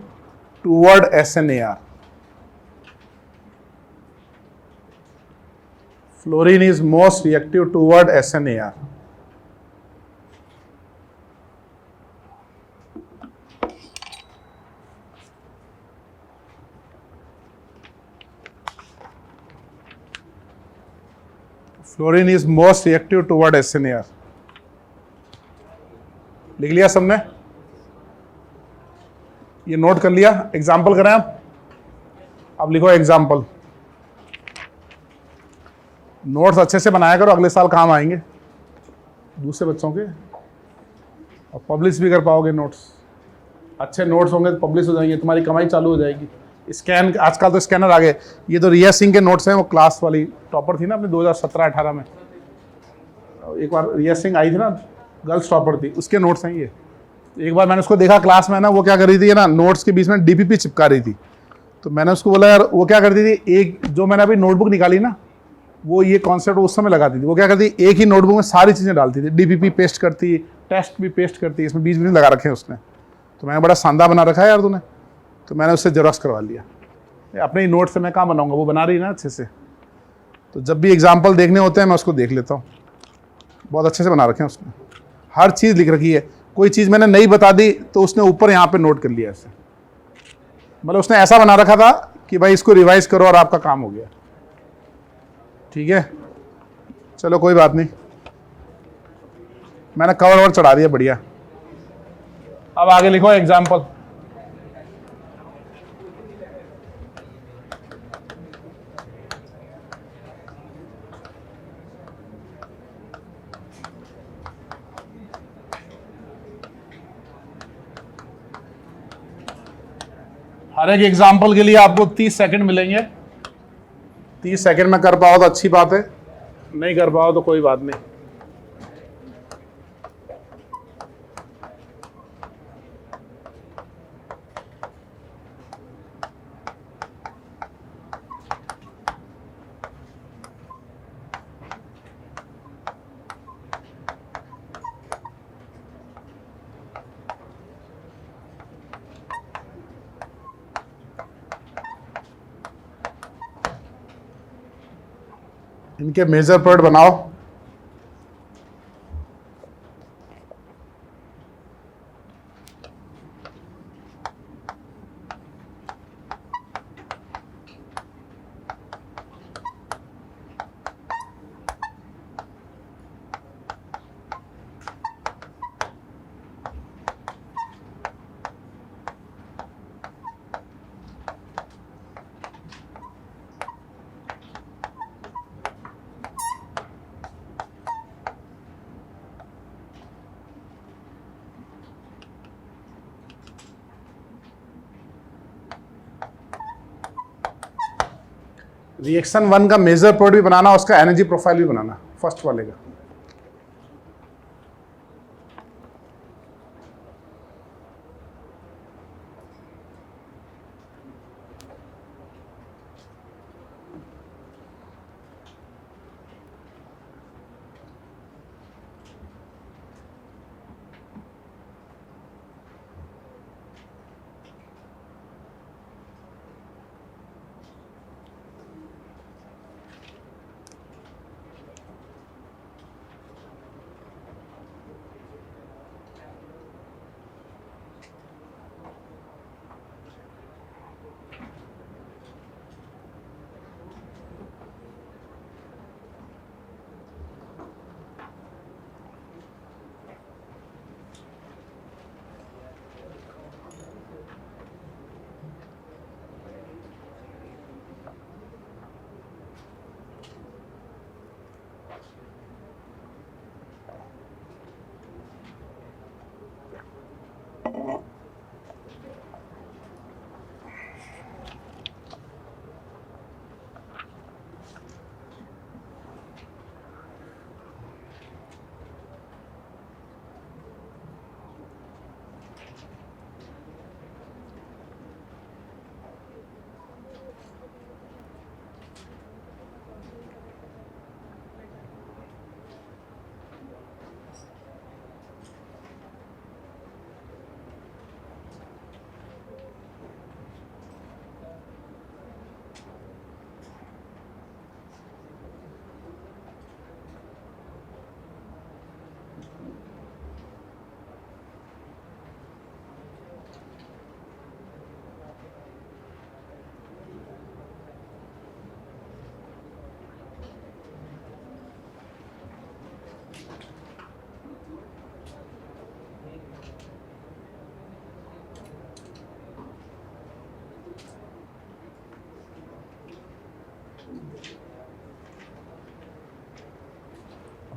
toward SNAR। Fluorine is most reactive toward SNAR। Fluorine is most reactive toward SNAR। लिख लिया सबने? ये नोट कर लिया? एग्जाम्पल करें आप? अब लिखो एग्जाम्पल। नोट्स अच्छे से बनाया करो, अगले साल काम आएंगे दूसरे बच्चों के, और पब्लिश भी कर पाओगे नोट्स। अच्छे नोट्स होंगे तो पब्लिश हो जाएंगे, तुम्हारी कमाई चालू हो जाएगी। स्कैन, आजकल तो स्कैनर आ गए। ये तो रिया सिंह के नोट्स हैं, वो क्लास वाली टॉपर थी ना अपने 2017-18 में। एक बार रिया सिंह आई थी ना, गर्ल्स टॉपर थी, उसके नोट्स हैं ये। एक बार मैंने उसको देखा क्लास में ना, वो क्या कर रही थी ना, नोट्स के बीच में DPP चिपका रही थी। तो मैंने उसको बोला यार, वो क्या करती थी, एक जो मैंने अभी नोटबुक निकाली ना, वो ये कॉन्सेप्ट उस समय लगाती थी। वो क्या करती, एक ही नोटबुक में सारी चीज़ें डालती थी, DPP पेस्ट करती, टेस्ट भी पेस्ट करती, इसमें बीच बीच में लगा रखे हैं उसने। तो मैंने, बड़ा शानदार बना रखा है यार तूने। तो मैंने उससे जेरॉक्स करवा लिया। अपने ही नोट से मैं कहाँ बनाऊंगा, वो बना रही है ना अच्छे से। तो जब भी एग्जाम्पल देखने होते हैं मैं उसको देख लेता हूँ। बहुत अच्छे से बना रखे हैं उसने, हर चीज़ लिख रखी है। कोई चीज़ मैंने नहीं बता दी तो उसने ऊपर यहाँ पे नोट कर लिया ऐसे। मतलब उसने ऐसा बना रखा था कि भाई इसको रिवाइज करो और आपका काम हो गया। ठीक है, चलो कोई बात नहीं, मैंने कवर और चढ़ा दिया, बढ़िया। अब आगे लिखो एग्जाम्पल। हर एक एग्जाम्पल के लिए आपको 30 सेकंड मिलेंगे। 30 सेकंड में कर पाओ तो अच्छी बात है, नहीं कर पाओ तो कोई बात नहीं। इनके मेजर प्रोडक्ट बनाओ। रिएक्शन 1 का मेजर प्रोडक्ट भी बनाना, उसका एनर्जी प्रोफाइल भी बनाना, फर्स्ट वाले का।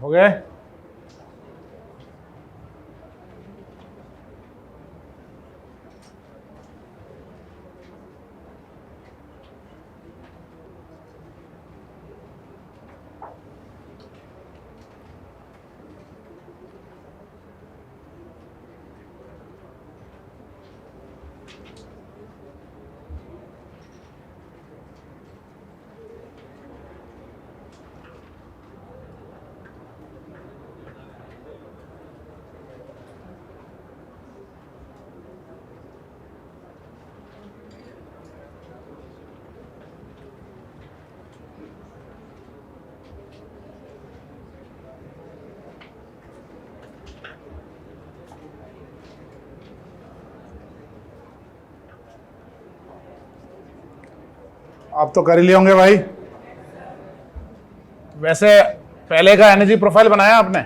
हो गए? आप तो कर ही लिए होंगे भाई। वैसे पहले का एनर्जी प्रोफाइल बनाया आपने?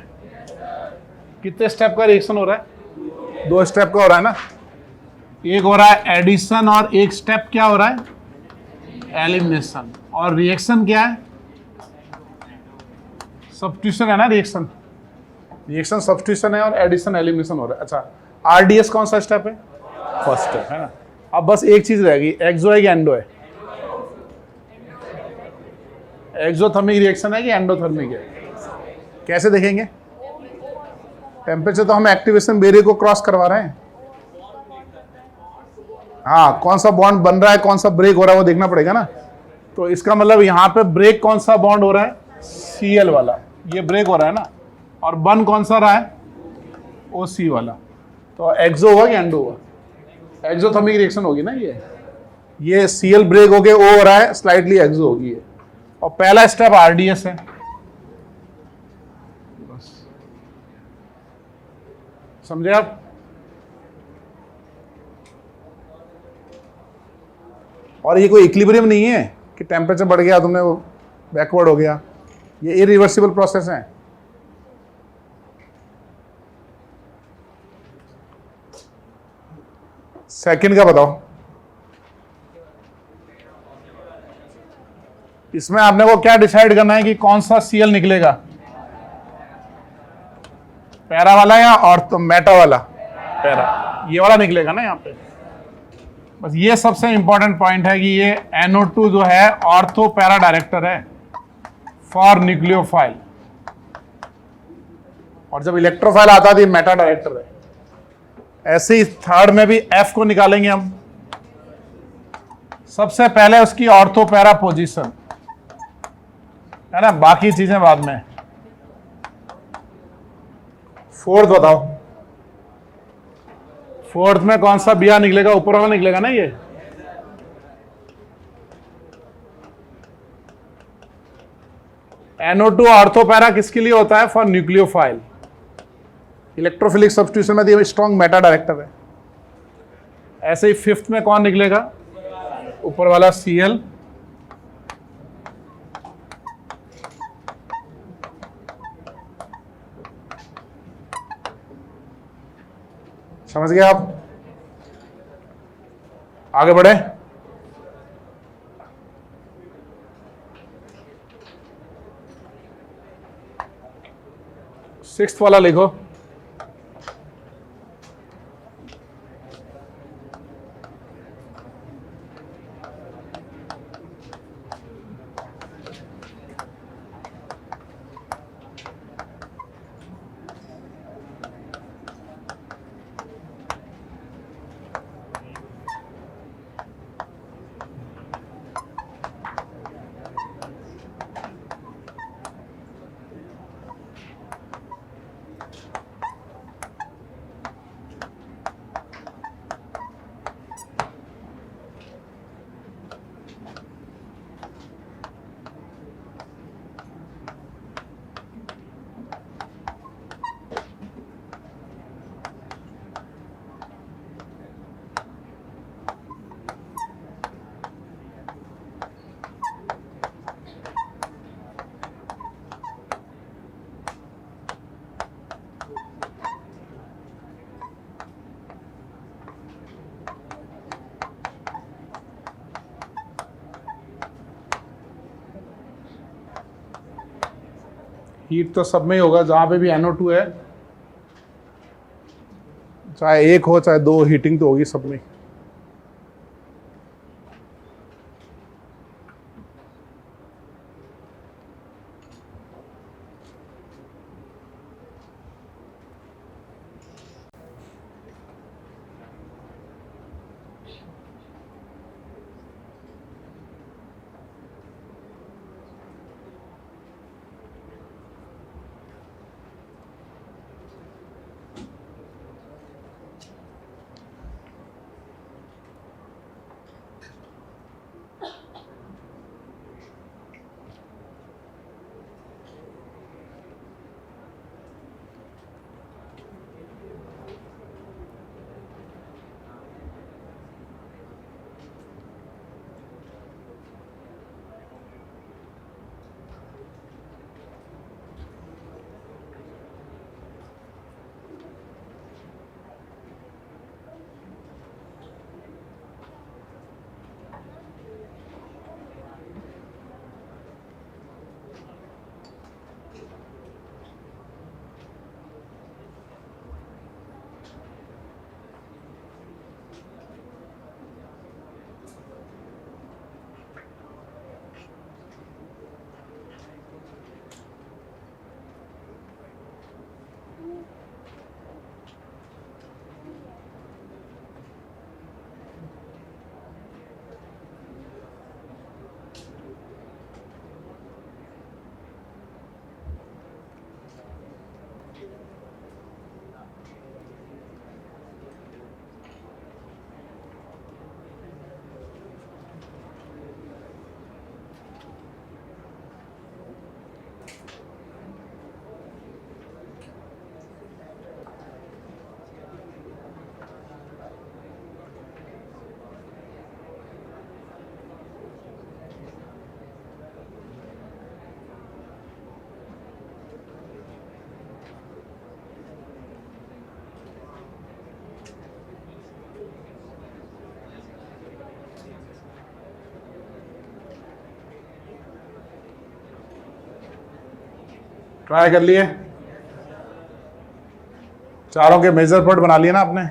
कितने स्टेप का रिएक्शन हो रहा है? 2 स्टेप का हो रहा है ना। एक हो रहा है एडिशन और एक स्टेप क्या हो रहा है? एलिमिनेशन। और रिएक्शन क्या है? सब्स्टिट्यूशन है ना। रिएक्शन सब्स्टिट्यूशन है और एडिशन एलिमिनेशन हो रहा है। अच्छा, आरडीएस कौन सा स्टेप है? फर्स्ट स्टेप है ना। अब बस एक चीज रहेगी, एक्सो है कि एंडो है? एक्सोथर्मिक रिएक्शन है कि एंडोथर्मिक है? कैसे देखेंगे? टेम्परेचर तो हम एक्टिवेशन बैरियर को क्रॉस करवा रहे हैं। हाँ, कौन सा बॉन्ड बन रहा है, कौन सा ब्रेक हो रहा है, वो देखना पड़ेगा ना। तो इसका मतलब यहाँ पे ब्रेक कौन सा बॉन्ड हो रहा है? Cl वाला, ये ब्रेक हो रहा है ना। और बन कौन सा रहा है? OC वाला। तो एक्सो हुआ कि एंडो हुआ? एक्सोथर्मिक रिएक्शन होगी ना। ये Cl ब्रेक हो गए, O हो रहा है, स्लाइटली एक्सो होगी ये। और पहला स्टेप आरडीएस है। बस समझे आप? और ये कोई इक्विलिब्रियम नहीं है कि टेम्परेचर बढ़ गया तुमने वो बैकवर्ड हो गया। ये इरिवर्सिबल प्रोसेस है। सेकंड का बताओ। इसमें आपने को क्या डिसाइड करना है कि कौन सा Cl निकलेगा? पैरा वाला या और तो मेटा वाला? पैरा, ये वाला निकलेगा ना यहाँ पे। बस ये सबसे इंपॉर्टेंट पॉइंट है कि ये NO2 जो है ऑर्थो पैरा डायरेक्टर है फॉर न्यूक्लियोफाइल, और जब इलेक्ट्रोफाइल आता है तो मेटा डायरेक्टर है। ऐसे ही थर्ड में भी F को निकालेंगे हम। सबसे पहले उसकी ऑर्थो पैरा पोजीशन है ना, बाकी चीजें बाद में। फोर्थ बताओ। फोर्थ में कौन सा बिया निकलेगा? ऊपर वाला निकलेगा ना। ये NO2 ऑर्थो पैरा किसके लिए होता है? For nucleophile. इलेक्ट्रोफिलिक सब्स्टिट्यूशन में स्ट्रॉन्ग मेटा डायरेक्टर है। ऐसे ही फिफ्थ में कौन निकलेगा? ऊपर वाला Cl। समझ गए आप? आगे बढ़े। सिक्स्थ वाला लिखो। हीट तो सब में ही होगा, जहाँ पे भी NO2 है, चाहे एक हो चाहे दो, हीटिंग तो होगी सब में। ट्राई कर लिए, चारों के मेजर पॉइंट बना लिए ना आपने।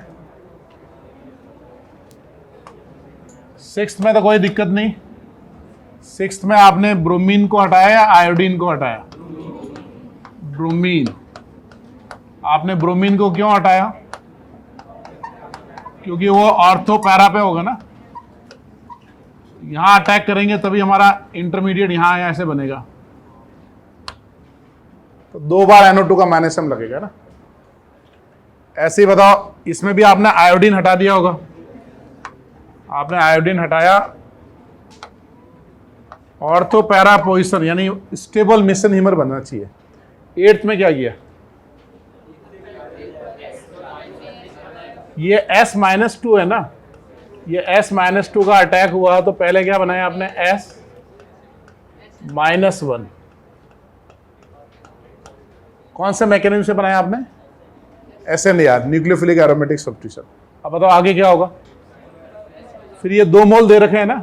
सिक्स्थ में तो कोई दिक्कत नहीं। सिक्स्थ में आपने ब्रोमीन को हटाया या आयोडीन को हटाया? ब्रोमीन। आपने ब्रोमीन को क्यों हटाया? क्योंकि वो ऑर्थो पैरा पे होगा ना, यहां अटैक करेंगे तभी हमारा इंटरमीडिएट यहां ऐसे बनेगा, तो 2 बार NO2 का मैग्नीशियम लगेगा ना। ऐसे ही बताओ, इसमें भी आपने आयोडीन हटा दिया होगा। आपने आयोडीन हटाया, ऑर्थो पैरा पोजिशन यानी स्टेबल मेसेनहीमर बनना चाहिए। 8th में क्या किया? ये S-2 है ना, ये S-2 का अटैक हुआ तो पहले क्या बनाया आपने? S-1। कौन से मैकेनिज्म से बनाया आपने? SNAR, nucleophilic aromatic substitution. अब बताओ आगे क्या होगा? फिर ये 2 मोल दे रखे हैं ना,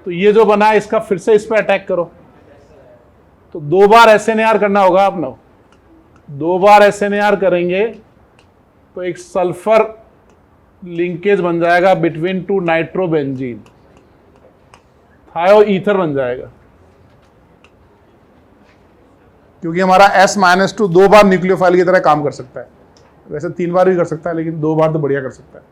तो ये जो बना है इसका फिर से इस पर अटैक करो, तो 2 बार SNAR करना होगा आपने। 2 बार SNAR करेंगे तो एक सल्फर लिंकेज बन जाएगा बिटवीन 2 नाइट्रोबेंजीन, थायो ईथर बन जाएगा। क्योंकि हमारा S-2 2 बार न्यूक्लियोफाइल की तरह काम कर सकता है। वैसे 3 बार भी कर सकता है, लेकिन 2 बार तो बढ़िया कर सकता है।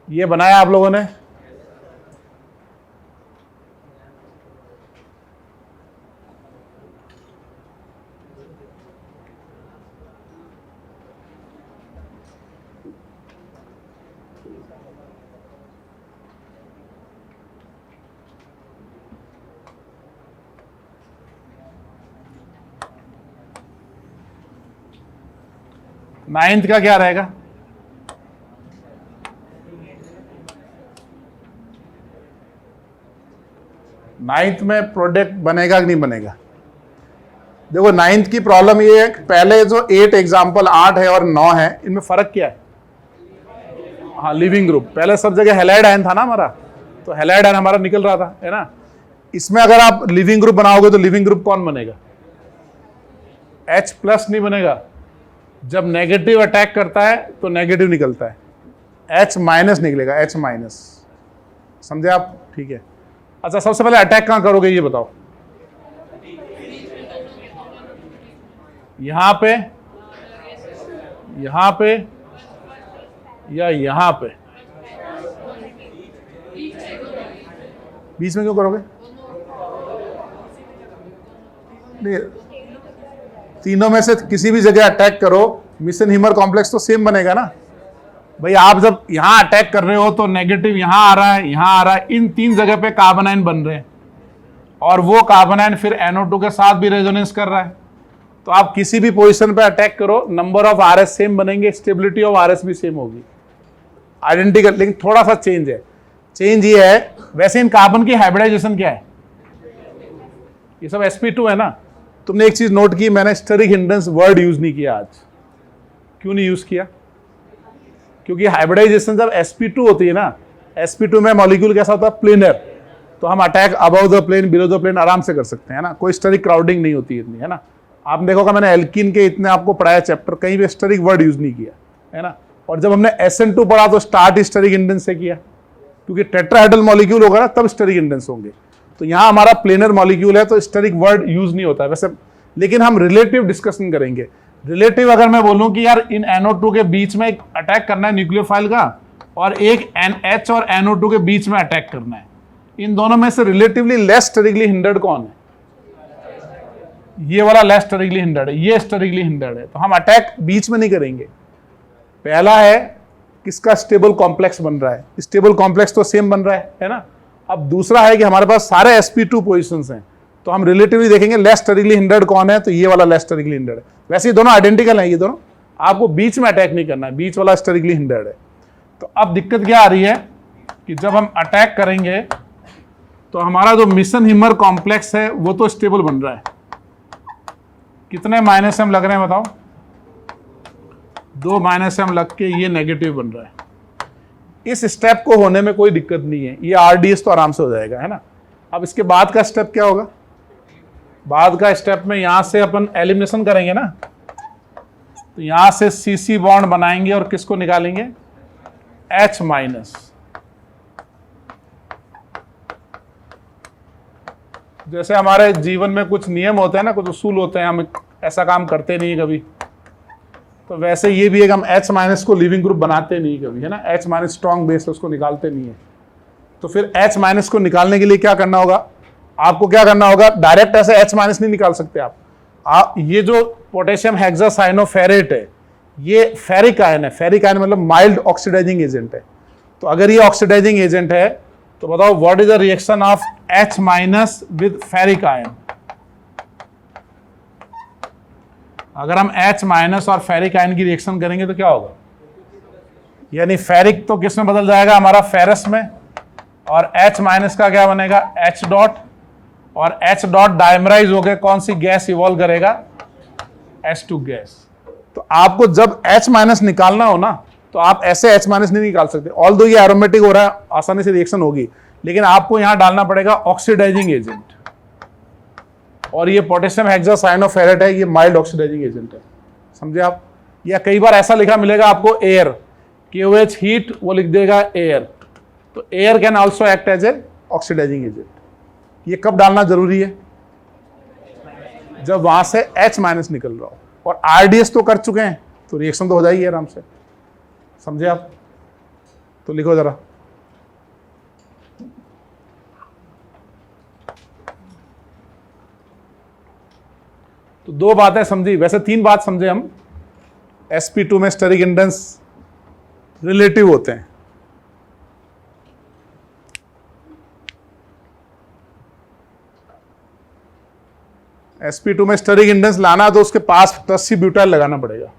ये बनाया आप लोगों ने। नाइन्थ का क्या रहेगा? नाइन्थ में प्रोडक्ट बनेगा कि नहीं बनेगा? देखो, नाइन्थ की प्रॉब्लम ये है, पहले जो 8 एग्जाम्पल 8 है और 9 है, इनमें फर्क क्या है? हाँ, लिविंग ग्रुप। पहले सब जगह हैलाइड आयन था ना हमारा, तो हैलाइड आयन हमारा निकल रहा था, है ना। इसमें अगर आप लिविंग ग्रुप बनाओगे तो लिविंग ग्रुप कौन बनेगा? H प्लस नहीं बनेगा। जब नेगेटिव अटैक करता है तो नेगेटिव निकलता है, H माइनस निकलेगा, H माइनस। समझे आप? ठीक है। अच्छा, सबसे पहले अटैक कहां करोगे ये बताओ? यहां पे, यहां पे या यहां पे? बीच में क्यों करोगे? नहीं, तीनों में से किसी भी जगह अटैक करो, मिशन हीमर कॉम्प्लेक्स तो सेम बनेगा ना भाई। आप जब यहां अटैक कर रहे हो तो नेगेटिव यहां आ रहा है, यहां आ रहा है, इन तीन जगह पे कार्बन आयन बन रहे हैं और वो कार्बन आयन फिर NO2 के साथ भी रेजोनेंस कर रहा है। तो आप किसी भी पोजीशन पे अटैक करो, नंबर ऑफ RS सेम बनेंगे, स्टेबिलिटी ऑफ RS भी सेम होगी, आइडेंटिकल। लेकिन थोड़ा सा चेंज है। चेंज ये है, वैसे इन कार्बन की हाइब्रिडाइजेशन क्या है? ये सब sp2 है ना। तुमने एक चीज नोट की, मैंने स्टेरिक हिंड्रेंस वर्ड यूज नहीं किया आज। क्यों नहीं यूज किया? क्योंकि हाइब्रिडाइजेशन जब sp2 होती है ना, sp2 में मॉलिक्यूल कैसा होता है? प्लेनर। तो हम attack above the plane, below the plane आराम से कर सकते हैं ना, कोई स्टेरिक क्राउडिंग नहीं होती इतनी, है ना। आप देखोगा मैंने एल्कीन के इतने आपको पढ़ाया चैप्टर, कहीं भी स्टेरिक वर्ड यूज नहीं किया, है ना। और जब हमने SN2 पढ़ा तो स्टार्ट स्टेरिक हिंड्रेंस से किया, क्योंकि टेट्राहेड्रल मॉलिक्यूल होगा ना तब स्टेरिक हिंड्रेंस होंगे। तो यहाँ हमारा प्लेनर मॉलिक्यूल है तो स्टेरिक वर्ड यूज नहीं होता वैसे। लेकिन हम रिलेटिव डिस्कशन करेंगे। रिलेटिव अगर मैं बोलूं कि यार इन NO2 के बीच में एक अटैक करना है न्यूक्लियोफाइल का, और एक NH और NO2 के बीच में अटैक करना है, इन दोनों में से रिलेटिवली लेस स्टेरिकली हिंडर्ड कौन है? ये वाला लेस स्टेरिकली हिंडर्ड है, ये स्टेरिकली हिंडर्ड है। तो हम अटैक बीच में नहीं करेंगे। पहला है किसका स्टेबल कॉम्प्लेक्स बन रहा है, स्टेबल कॉम्प्लेक्स तो सेम बन रहा है ना। अब दूसरा है कि हमारे पास सारे sp2 पोजीशंस हैं, तो हम रिलेटिवली देखेंगे लेस स्टेरिकली हिंडर्ड कौन है, तो ये वाला लेस स्टेरिकली हिंडर्ड है। वैसे ये दोनों आइडेंटिकल हैं, ये दोनों, आपको बीच में अटैक नहीं करना है, बीच वाला स्टेरिकली हिंडर्ड है। तो अब दिक्कत क्या आ रही है कि जब हम अटैक करेंगे तो हमारा जो मिशन हीमर कॉम्प्लेक्स है वो तो स्टेबल बन रहा है। कितने -m लग रहे हैं बताओ? 2 -m लग के ये नेगेटिव बन रहा है। इस स्टेप को होने में कोई दिक्कत नहीं है, ये RDS तो आराम से हो जाएगा, है ना। अब इसके बाद का स्टेप क्या होगा? बाद का स्टेप में यहां से अपन एलिमिनेशन करेंगे ना, तो यहां से CC बॉन्ड बनाएंगे और किसको निकालेंगे? H-। जैसे हमारे जीवन में कुछ नियम होते हैं ना, कुछ उसूल होते हैं, हम ऐसा काम करते नहीं कभी, तो वैसे ये भी एक हम H- को लिविंग ग्रुप बनाते नहीं कभी, है ना। H- स्ट्रॉन्ग बेस है, उसको निकालते नहीं है। तो फिर H- को निकालने के लिए क्या करना होगा? आपको क्या करना होगा? डायरेक्ट ऐसे H- नहीं निकाल सकते आप। ये जो पोटेशियम हेक्सासाइनोफेरेट है, ये फेरिक आयन है। फेरिक आयन मतलब माइल्ड ऑक्सीडाइजिंग एजेंट है। तो अगर ये ऑक्सीडाइजिंग एजेंट है तो बताओ what is the reaction of H- with ferric ion? अगर हम H- और फेरिक आयन की रिएक्शन करेंगे तो क्या होगा? यानी फेरिक तो किस में बदल जाएगा? हमारा फेरस में। और H- का क्या बनेगा? H dot. और H डॉट डायमराइज होकर कौन सी गैस इवॉल्व करेगा? H2 gas. तो आपको जब H- निकालना हो ना, तो आप ऐसे H- नहीं निकाल सकते। ऑल्दो ये एरोमेटिक हो रहा है, आसानी से रिएक्शन होगी, लेकिन आपको यहां डालना पड़ेगा ऑक्सीडाइजिंग एजेंट। और ये पोटेशियम हेक्सासाइनोफेरेट है, ये माइल्ड ऑक्सीडाइजिंग एजेंट है। समझे आप? या कई बार ऐसा लिखा मिलेगा आपको एयर, KOH हीट, वो लिख देगा एयर। तो air can also act as a oxidising agent. ये कब डालना जरूरी है? जब वहां से H- निकल रहा हो। और RDS तो कर चुके हैं तो रिएक्शन तो हो जाएगी आराम से। समझे आप? तो लिखो जरा। तो 2 बातें समझी, वैसे 3 बात समझे हम। sp2 में स्टेरिक हिंड्रेंस रिलेटिव होते हैं। sp2 में स्टेरिक हिंड्रेंस लाना तो उसके पास टस्सी ब्यूटाइल लगाना पड़ेगा।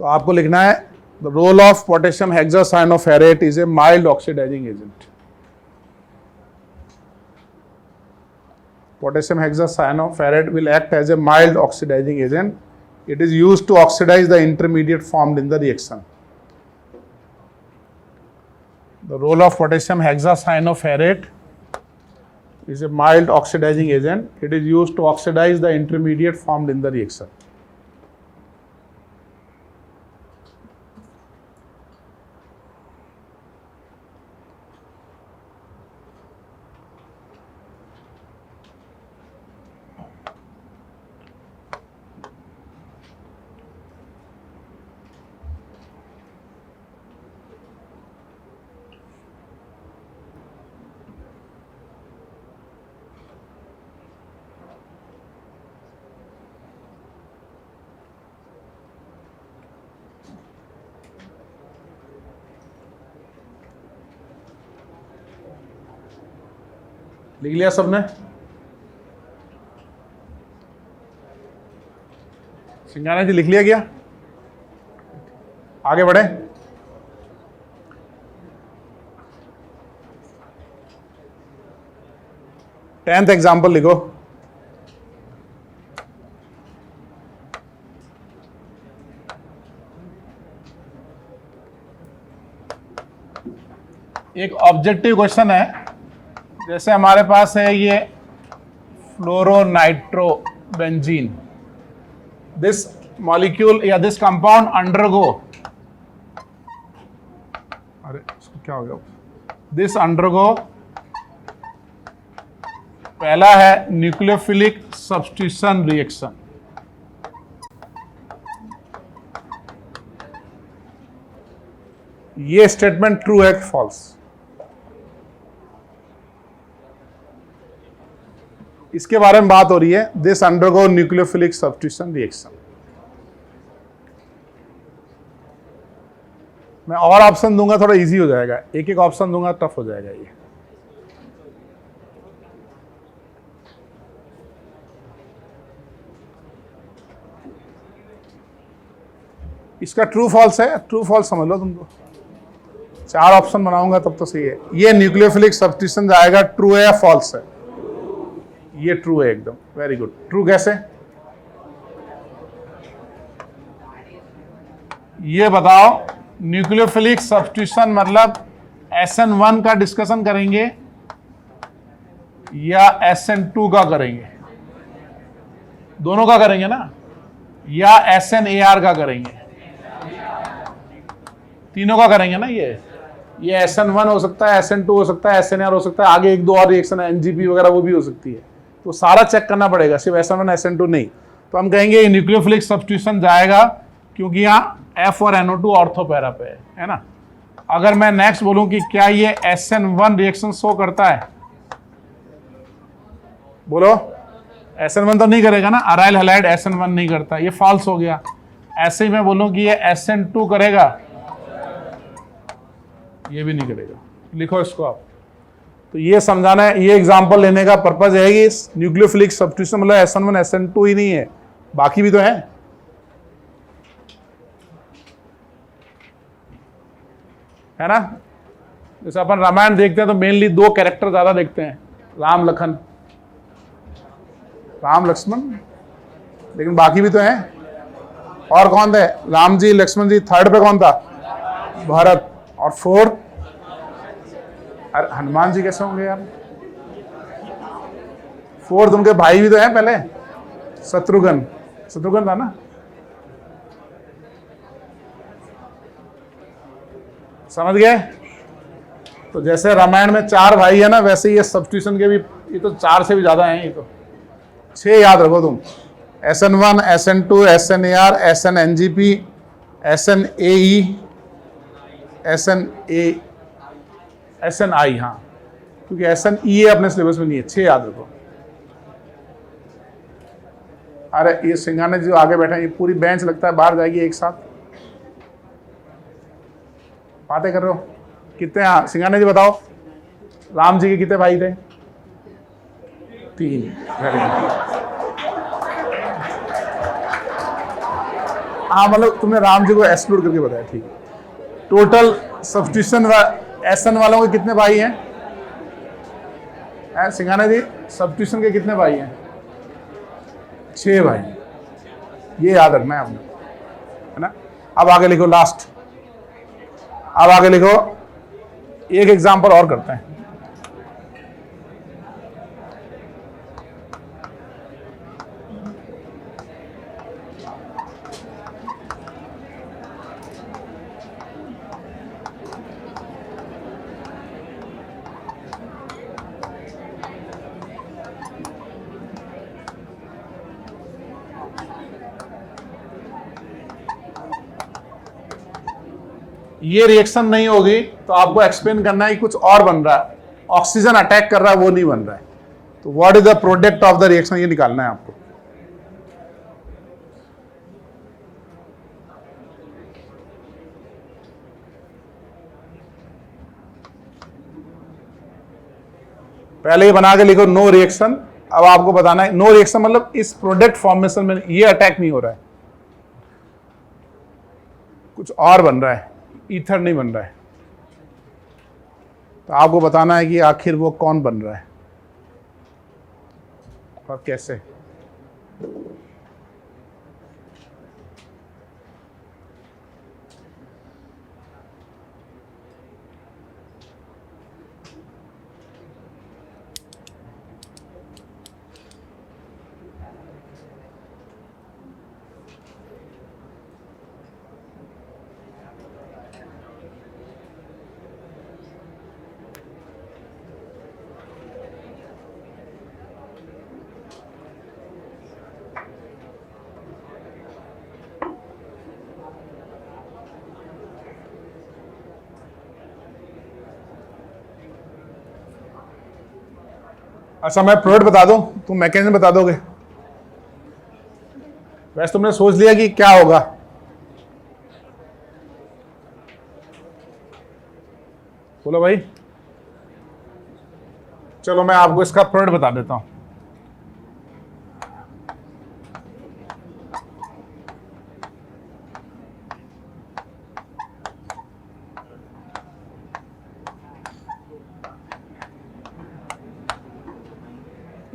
तो आपको लिखना है the role of potassium hexacyanoferrate is a mild oxidizing agent. Potassium hexacyanoferrate will act as a mild oxidizing agent. It is used to oxidize the intermediate formed in the reaction. The role of potassium hexacyanoferrate is a mild oxidizing agent. It is used to oxidize the intermediate formed in the reaction. लिख लिया सबने? सिंगाना जी लिख लिया क्या? आगे बढ़े. टेंथ एग्जाम्पल लिखो. एक ऑब्जेक्टिव क्वेश्चन है. जैसे हमारे पास है ये फ्लोरोनाइट्रोबेंजीन. दिस मॉलिक्यूल या दिस कंपाउंड अंडरगो, अरे इसको क्या हो गया, दिस अंडरगो, पहला है न्यूक्लियोफिलिक सब्स्टिट्यूशन रिएक्शन. ये स्टेटमेंट ट्रू है कि फॉल्स? इसके बारे में बात हो रही है. This undergo nucleophilic substitution reaction. मैं और ऑप्शन दूंगा, थोड़ा इजी हो जाएगा. एक एक ऑप्शन दूंगा, टफ हो जाएगा ये. इसका ट्रू फॉल्स है. ट्रू फॉल्स समझ लो तुमको. 4 ऑप्शन बनाऊंगा तब तो सही है. ये न्यूक्लियोफिलिक सब्स्टिट्यूशन जाएगा. ट्रू है या फॉल्स है? ये ट्रू है एकदम. Very good. ट्रू कैसे? ये बताओ, न्यूक्लियोफिलिक सब्स्टिट्यूशन मतलब SN1 का डिस्कशन करेंगे या SN2 का करेंगे? दोनों का करेंगे ना? या SNAR का करेंगे? तीनों का करेंगे ना. ये SN1 हो सकता है, SN2 हो सकता है, SNAR हो सकता है, आगे 1-2 और रिएक्शन है, NGP वगैरह, वो भी हो सकती है. तो सारा चेक करना पड़ेगा, सिर्फ SN1 SN2 नहीं. तो हम कहेंगे ये न्यूक्लियोफिलिक सब्स्टिट्यूशन जाएगा क्योंकि यहाँ F और NO2 ऑर्थो पैरा पे है ना. अगर मैं नेक्स्ट बोलूं कि क्या ये SN1 रिएक्शन शो करता है, बोलो. SN1 तो नहीं करेगा ना. अराइल हैलाइड SN1 नहीं करता, ये फॉल्स हो गया. ऐसे ही मैं बोलूं कि ये SN2 करेगा, ये भी नहीं करेगा. लिखो इसको आप. तो ये समझाना है. ये एग्जांपल लेने का पर्पज है कि न्यूक्लियोफिलिक सब्स्टिट्यूशन मतलब SN1 SN2 ही नहीं है, बाकी भी तो है ना. जैसे अपन रामायण देखते हैं तो मेनली 2 कैरेक्टर ज्यादा देखते हैं, राम लखन, राम लक्ष्मण, लेकिन बाकी भी तो हैं. और कौन थे? राम जी, लक्ष्मण जी. थर्ड पे कौन था? भरत. और 4th, अरे हनुमान जी कैसे होंगे यार? 4th उनके भाई भी तो हैं पहले, शत्रुघ्न था ना. समझ गए? तो जैसे रामायण में 4 भाई है ना, वैसे ये सब्स्टिट्यूशन के भी, ये तो 4 से भी ज्यादा हैं. ये तो 6 याद रखो तुम. SN1 SN2 SNAR SNNGP SNAE SNI. हाँ, क्योंकि SNE अपने सिलेबस में नहीं है. 6 याद रखो. अरे ये सिंगाने जो आगे बैठे हैं, ये पूरी बेंच लगता है बाहर जाएगी एक साथ. बातें कर रहे हो कितने? हाँ सिंगाने जी बताओ, राम जी के कितने भाई थे? 3. Very good. हाँ मतलब तुमने राम जी को एक्सक्लूड करके बताया, ठीक है। टोटल सब्स्टिट्यूशन एसन वालों के कितने भाई हैं? सिंघाना जी, सब्स्टिट्यूशन के कितने भाई हैं? 6 भाई। ये याद रखना है आपने, है ना। अब आगे लिखो लास्ट, अब आगे लिखो, एक एग्जांपल और करते हैं। ये रिएक्शन नहीं होगी तो आपको एक्सप्लेन करना है कि कुछ और बन रहा है, ऑक्सीजन अटैक कर रहा है, वो नहीं बन रहा है। तो what is the product of the reaction, ये निकालना है आपको। पहले ये बना के लिखो नो रिएक्शन। अब आपको बताना है नो रिएक्शन मतलब इस प्रोडक्ट फॉर्मेशन में ये अटैक नहीं हो रहा है, कुछ और बन रहा है, ईथर नहीं बन रहा है। तो आपको बताना है कि आखिर वो कौन बन रहा है और कैसे। अच्छा मैं प्रोडक्ट बता दूं, तुम मैकेनिज्म बता दोगे? वैसे तुमने सोच लिया कि क्या होगा? बोलो भाई। चलो मैं आपको इसका प्रोडक्ट बता देता हूं।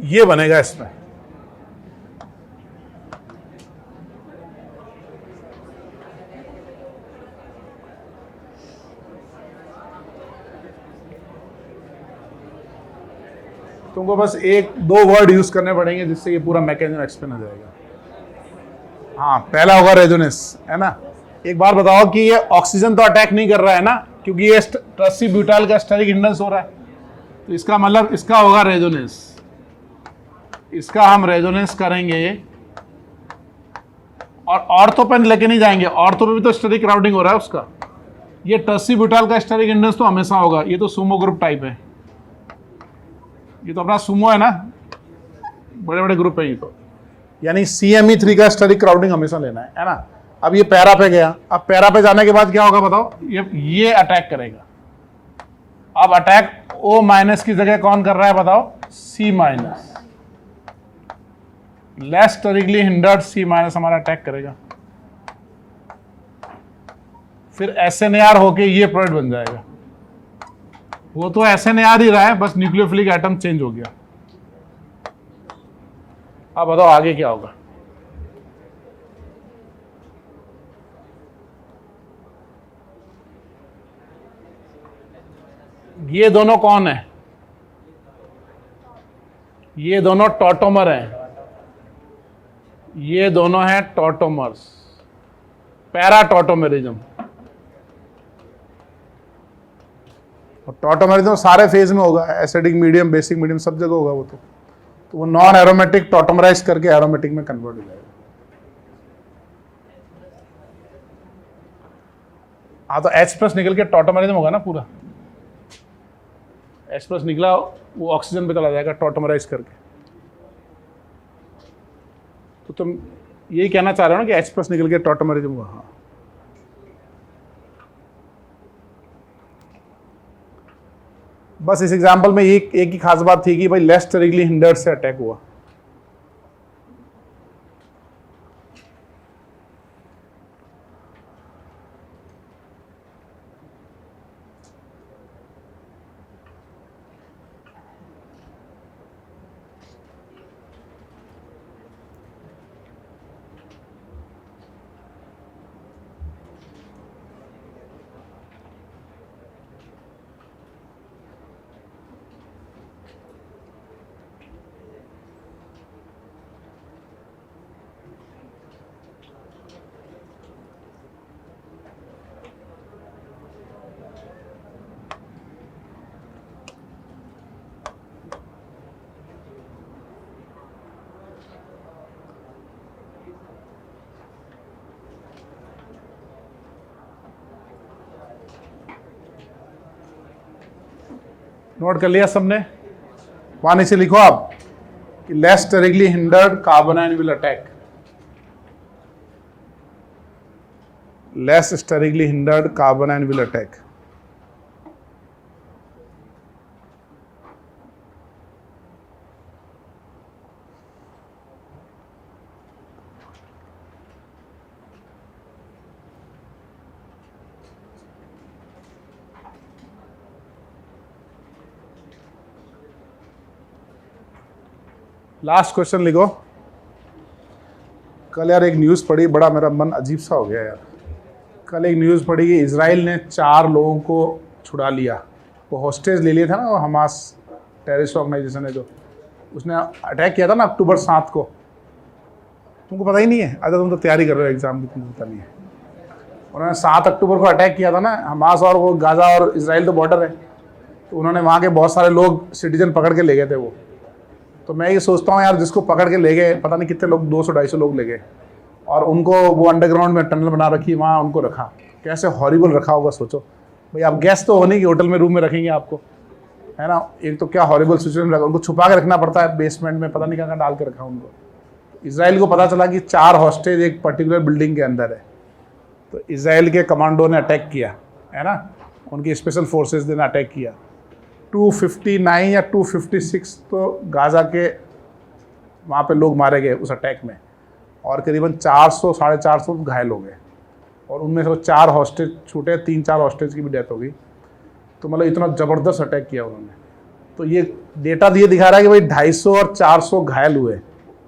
ये बनेगा इसमें, तुमको बस एक दो वर्ड यूज करने पड़ेंगे जिससे ये पूरा मैकेनिज्म एक्सप्लेन हो जाएगा। हाँ, पहला होगा रेजोनेंस, है ना। एक बार बताओ कि ये ऑक्सीजन तो अटैक नहीं कर रहा है ना, क्योंकि ये ट्रस्सी ब्यूटाइल का स्टेरिक हिंड्रेंस हो रहा है, तो इसका मतलब इसका होगा रेजोनेंस। इसका हम रेजोनेंस करेंगे और ऑर्थो पे लेके नहीं जाएंगे, ऑर्थो पे भी तो स्टेरिक क्राउडिंग हो रहा है उसका। ये टर्सी ब्यूटाइल का स्टेरिक हिंड्रेंस तो हमेशा होगा, ये तो सुमो ग्रुप टाइप है, ये तो अपना सुमो है ना, बड़े बड़े ग्रुप है ये तो। यानी CME3 का स्टेरिक क्राउडिंग हमेशा लेना है ना। अब ये पैरा पे गया, अब पैरा पे जाने के बाद क्या होगा बताओ? ये अटैक करेगा। अब अटैक O- की जगह कौन कर रहा है बताओ? C-, less sterically hindered C- हमारा अटैक करेगा। फिर SNAR होके ये प्रोडक्ट बन जाएगा। वो तो SNAR ही रहा है, बस न्यूक्लियोफिलिक एटम चेंज हो गया। अब बताओ आगे क्या होगा? ये दोनों कौन है? ये दोनों टॉटोमर हैं, ये दोनों हैं टॉटोमर्स, पैरा टॉटोमेरिज्म। और टॉटोमेरिज्म सारे फेज में होगा, एसिडिक मीडियम, बेसिक मीडियम, सब जगह होगा वो तो वो नॉन एरोमेटिक टॉटोमराइज करके एरोमेटिक में कन्वर्ट हो जाएगा। हाँ, तो H+ निकल के टॉटोमेरिज्म होगा ना पूरा। H+ निकला वो ऑक्सीजन पे चला जाएगा टॉटोमराइज करके। तो तुम यही कहना चाह रहे हो ना कि H+ निकल के टॉटोमेरिज्म हुआ। हाँ, बस इस एग्जांपल में एक ही खास बात थी कि भाई लेस स्टेरिकली हिंडर्ड से अटैक हुआ। नोट कर लिया सबने? वहां नीचे लिखो आप कि less directly hindered carbon ion will attack, less directly hindered carbon ion will attack. Last question लिखो। कल यार एक न्यूज़ पढ़ी, बड़ा मेरा मन अजीब सा हो गया यार। कल एक न्यूज़ पढ़ी कि इजराइल ने 4 लोगों को छुड़ा लिया। वो हॉस्टेज ले लिया था ना, वो हमास टेररिस्ट ऑर्गेनाइजेशन है जो, उसने अटैक किया था ना अक्टूबर 7 को। तुमको पता ही नहीं है? अच्छा तुम तो तैयारी कर रहे हो एग्जाम की, तुमको पता नहीं है। उन्होंने 7 अक्टूबर को अटैक किया था ना हमास, और वो गाज़ा और इसराइल तो बॉर्डर है, तो उन्होंने वहाँ के बहुत सारे लोग सिटीजन पकड़ के ले गए थे वो। तो मैं ये सोचता हूँ यार, जिसको पकड़ के ले गए, पता नहीं कितने लोग, 200-250 लोग ले गए, और उनको वो अंडरग्राउंड में टनल बना रखी, वहाँ उनको रखा। कैसे हॉरिबल रखा होगा सोचो भाई। आप गेस्ट तो होने की होटल में रूम में रखेंगे आपको, है ना? एक तो क्या हॉरिबल सिचुएशन रखा, उनको छुपा के रखना पड़ता है बेसमेंट में, पता नहीं कहाँ डाल के रखा उनको। इसराइल को पता चला कि 4 हॉस्टेज एक पर्टिकुलर बिल्डिंग के अंदर है, तो इसराइल के कमांडो ने अटैक किया, है ना? उनकी स्पेशल फोर्सेज ने अटैक किया। 259 या 256 तो गाज़ा के वहाँ पे लोग मारे गए उस अटैक में, और करीबन 400-450 घायल हो गए, और उनमें से 4 हॉस्टेज छूटे, 3-4 हॉस्टेज की भी डेथ हो गई। तो मतलब इतना ज़बरदस्त अटैक किया उन्होंने। तो ये डेटा ये दिखा रहा है कि भाई 250 और 400 घायल हुए,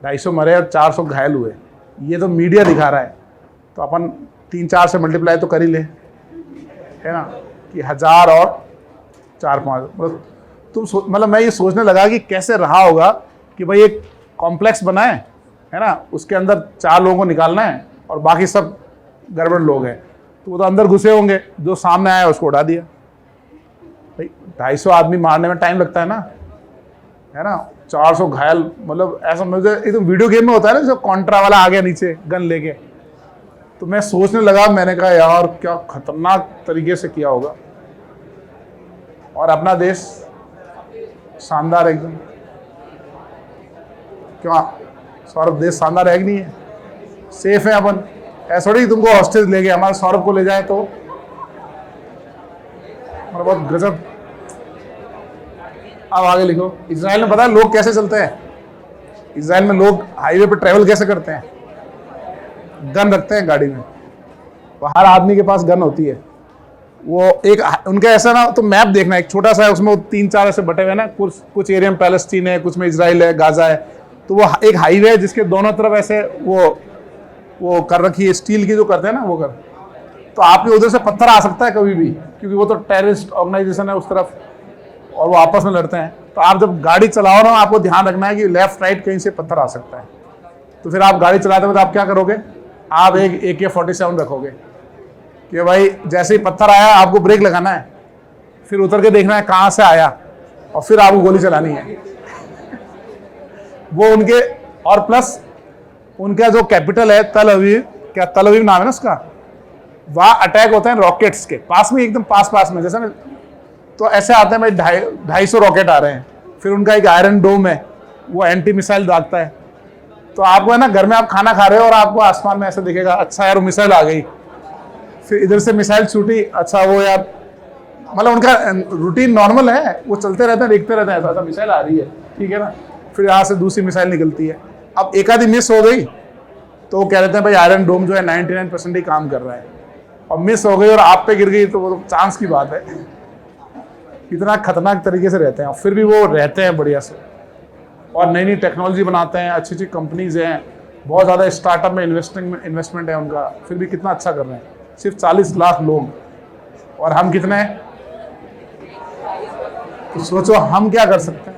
250 मरे और 400 घायल हुए। ये तो मीडिया दिखा रहा है, तो अपन 3-4 से मल्टीप्लाई तो कर ही ले, है ना? कि 1000 और 4-5, मतलब मतलब मैं ये सोचने लगा कि कैसे रहा होगा कि भाई एक कॉम्प्लेक्स बना है ना, उसके अंदर 4 लोगों को निकालना है और बाकी सब गड़बड़ लोग हैं, तो वो तो अंदर घुसे होंगे, जो सामने आया उसको उड़ा दिया। भाई 250 आदमी मारने में टाइम लगता है ना, है ना? 400 घायल, मतलब ऐसा मुझे, ये तो वीडियो गेम में होता है ना, जो कॉन्ट्रा वाला आ गया नीचे गन लेके। तो मैं सोचने लगा, मैंने कहा यार क्या खतरनाक तरीके से किया होगा। और अपना देश शानदार एकदम, क्यों सौरभ, देश शानदार है कि नहीं है? सेफ है अपन, ऐसा थोड़ी तुमको हॉस्टेज ले गए, हमारे सौरभ को ले जाए तो मतलब बहुत गजब। अब आगे लिखो। इजराइल में पता है लोग कैसे चलते हैं? इजराइल में लोग हाईवे पे ट्रेवल कैसे करते हैं? गन रखते हैं गाड़ी में, हर आदमी के पास गन होती है। वो एक उनका ऐसा ना, तो मैप देखना, एक छोटा सा है, उसमें 3-4 ऐसे बटे हुए ना, कुछ एरिया में पैलेस्टीन है, कुछ में इजराइल है, गाजा है। तो वो एक हाईवे है जिसके दोनों तरफ ऐसे वो कर रखी है, स्टील की जो करते हैं ना वो कर। तो आपके उधर से पत्थर आ सकता है कभी भी, क्योंकि वो तो टेररिस्ट ऑर्गेनाइजेशन है उस तरफ, और वो आपस में लड़ते हैं। तो आप जब गाड़ी चलाओ ना, आपको ध्यान रखना है कि लेफ्ट राइट कहीं से पत्थर आ सकता है। तो फिर आप गाड़ी चलाते हुए आप क्या करोगे? आप एक AK-47 रखोगे कि भाई जैसे ही पत्थर आया आपको ब्रेक लगाना है, फिर उतर के देखना है कहाँ से आया, और फिर आपको गोली चलानी है। वो उनके, और प्लस उनका जो कैपिटल है तल अवीव, क्या तल अवीव नाम है ना उसका, वहाँ अटैक होते हैं रॉकेट्स के पास में, एकदम पास में, जैसे ना, तो ऐसे आते हैं भाई 250 रॉकेट आ रहे हैं। फिर उनका एक आयरन डोम है, वो एंटी मिसाइल दागता है। तो आपको है ना, घर में आप खाना खा रहे हो और आपको आसमान में ऐसे दिखेगा, अच्छा यार वो मिसाइल आ गई, फिर इधर से मिसाइल छूटी, अच्छा वो यार, मतलब उनका रूटीन नॉर्मल है, वो चलते रहते हैं, देखते रहते हैं, ऐसा मिसाइल आ रही है, ठीक है ना, फिर यहाँ से दूसरी मिसाइल निकलती है। अब एक आधी मिस हो गई तो वो कह रहे हैं भाई आयरन डोम जो है 99% ही काम कर रहा है, और मिस हो गई और आप पे गिर गई तो वो तो चांस की बात है। इतना खतरनाक तरीके से रहते हैं, और फिर भी वो रहते हैं बढ़िया से, और नई नई टेक्नोलॉजी बनाते हैं, अच्छी अच्छी कंपनीज हैं, बहुत ज़्यादा स्टार्टअप में इन्वेस्टमेंट है उनका, फिर भी कितना अच्छा कर रहे हैं। सिर्फ 40 लाख लोग, और हम कितने हैं? तो सोचो हम क्या कर सकते हैं,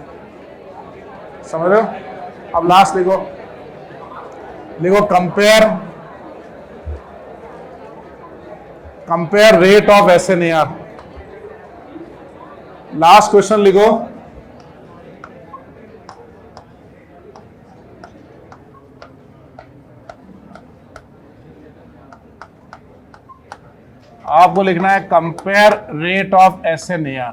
समझ रहे हो? अब लास्ट लिखो compare rate of SNAR। Last question लिखो, आपको लिखना है कंपेयर रेट ऑफ SNAR।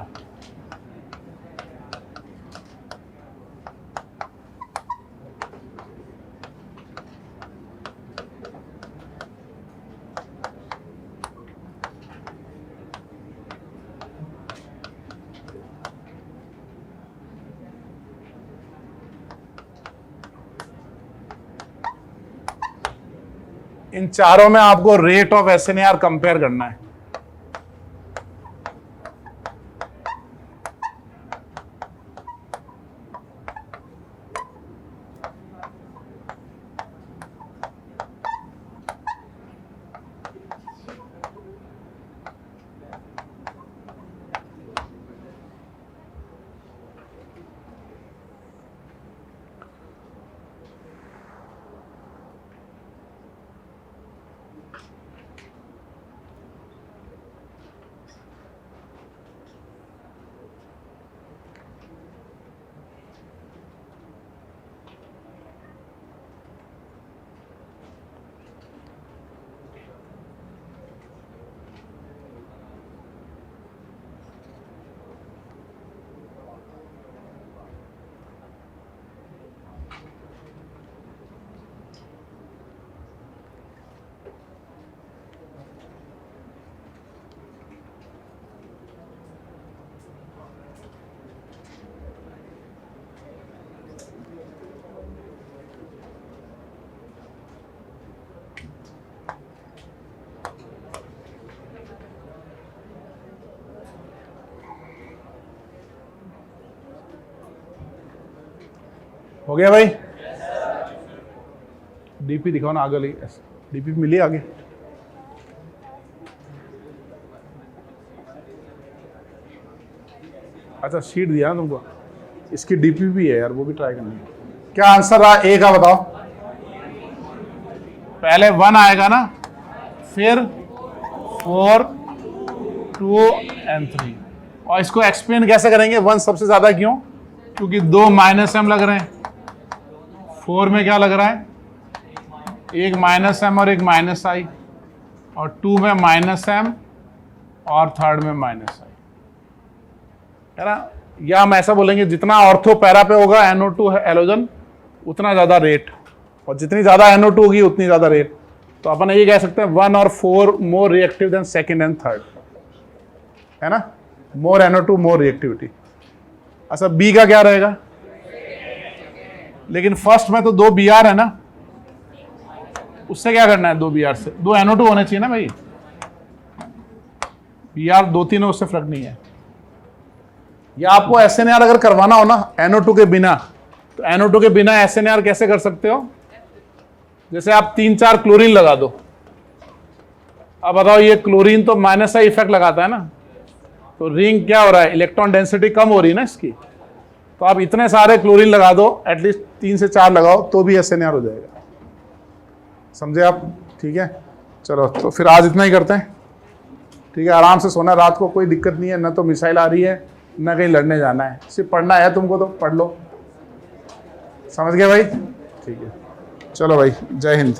इन चारों में आपको रेट ऑफ SNAR कंपेयर करना है। हो गया भाई? डीपी दिखाओ ना आगे, डीपी मिली आगे। अच्छा शीट दिया ना तुमको, इसकी डीपी भी है यार, वो भी ट्राई करनी है। क्या आंसर रहा ए का बताओ? पहले 1 आएगा ना, फिर 4, 2 एंड 3। और इसको एक्सप्लेन कैसे करेंगे? 1 सबसे ज्यादा क्यों? क्योंकि 2 -m लग रहे हैं। 4 में क्या लग रहा है? एक -m और एक -i, और 2 में -m और थर्ड में -i, है ना? या हम ऐसा बोलेंगे जितना ऑर्थो पैरा पे होगा NO2 हैलोजन उतना ज्यादा रेट, और जितनी ज्यादा NO2 होगी उतनी ज्यादा रेट। तो अपन ये कह सकते हैं 1 और 4 more reactive than second and third, है ना? मोर NO2 मोर रिएक्टिविटी। अच्छा बी का क्या रहेगा? लेकिन फर्स्ट में तो 2 Br है ना, उससे क्या करना है? 2 Br से 2 NO2 होने चाहिए ना भाई। Br 2-3 है, उससे फर्क नहीं है। या आपको SNAR अगर करवाना हो ना NO2 के बिना, तो NO2 के बिना SNAR कैसे कर सकते हो? जैसे आप 3-4 क्लोरीन लगा दो। अब बताओ, ये क्लोरीन तो -i इफेक्ट लगाता है ना, तो रिंग क्या हो रहा है? इलेक्ट्रॉन डेंसिटी कम हो रही है ना इसकी। तो आप इतने सारे क्लोरीन लगा दो, एटलीस्ट 3 से 4 लगाओ, तो भी SNAR हो जाएगा। समझे आप? ठीक है, चलो तो फिर आज इतना ही करते हैं। ठीक है, आराम से सोना, रात को कोई दिक्कत नहीं है, ना तो मिसाइल आ रही है ना कहीं लड़ने जाना है, सिर्फ पढ़ना है तुमको, तो पढ़ लो। समझ गए भाई? ठीक है, चलो भाई, जय हिंद।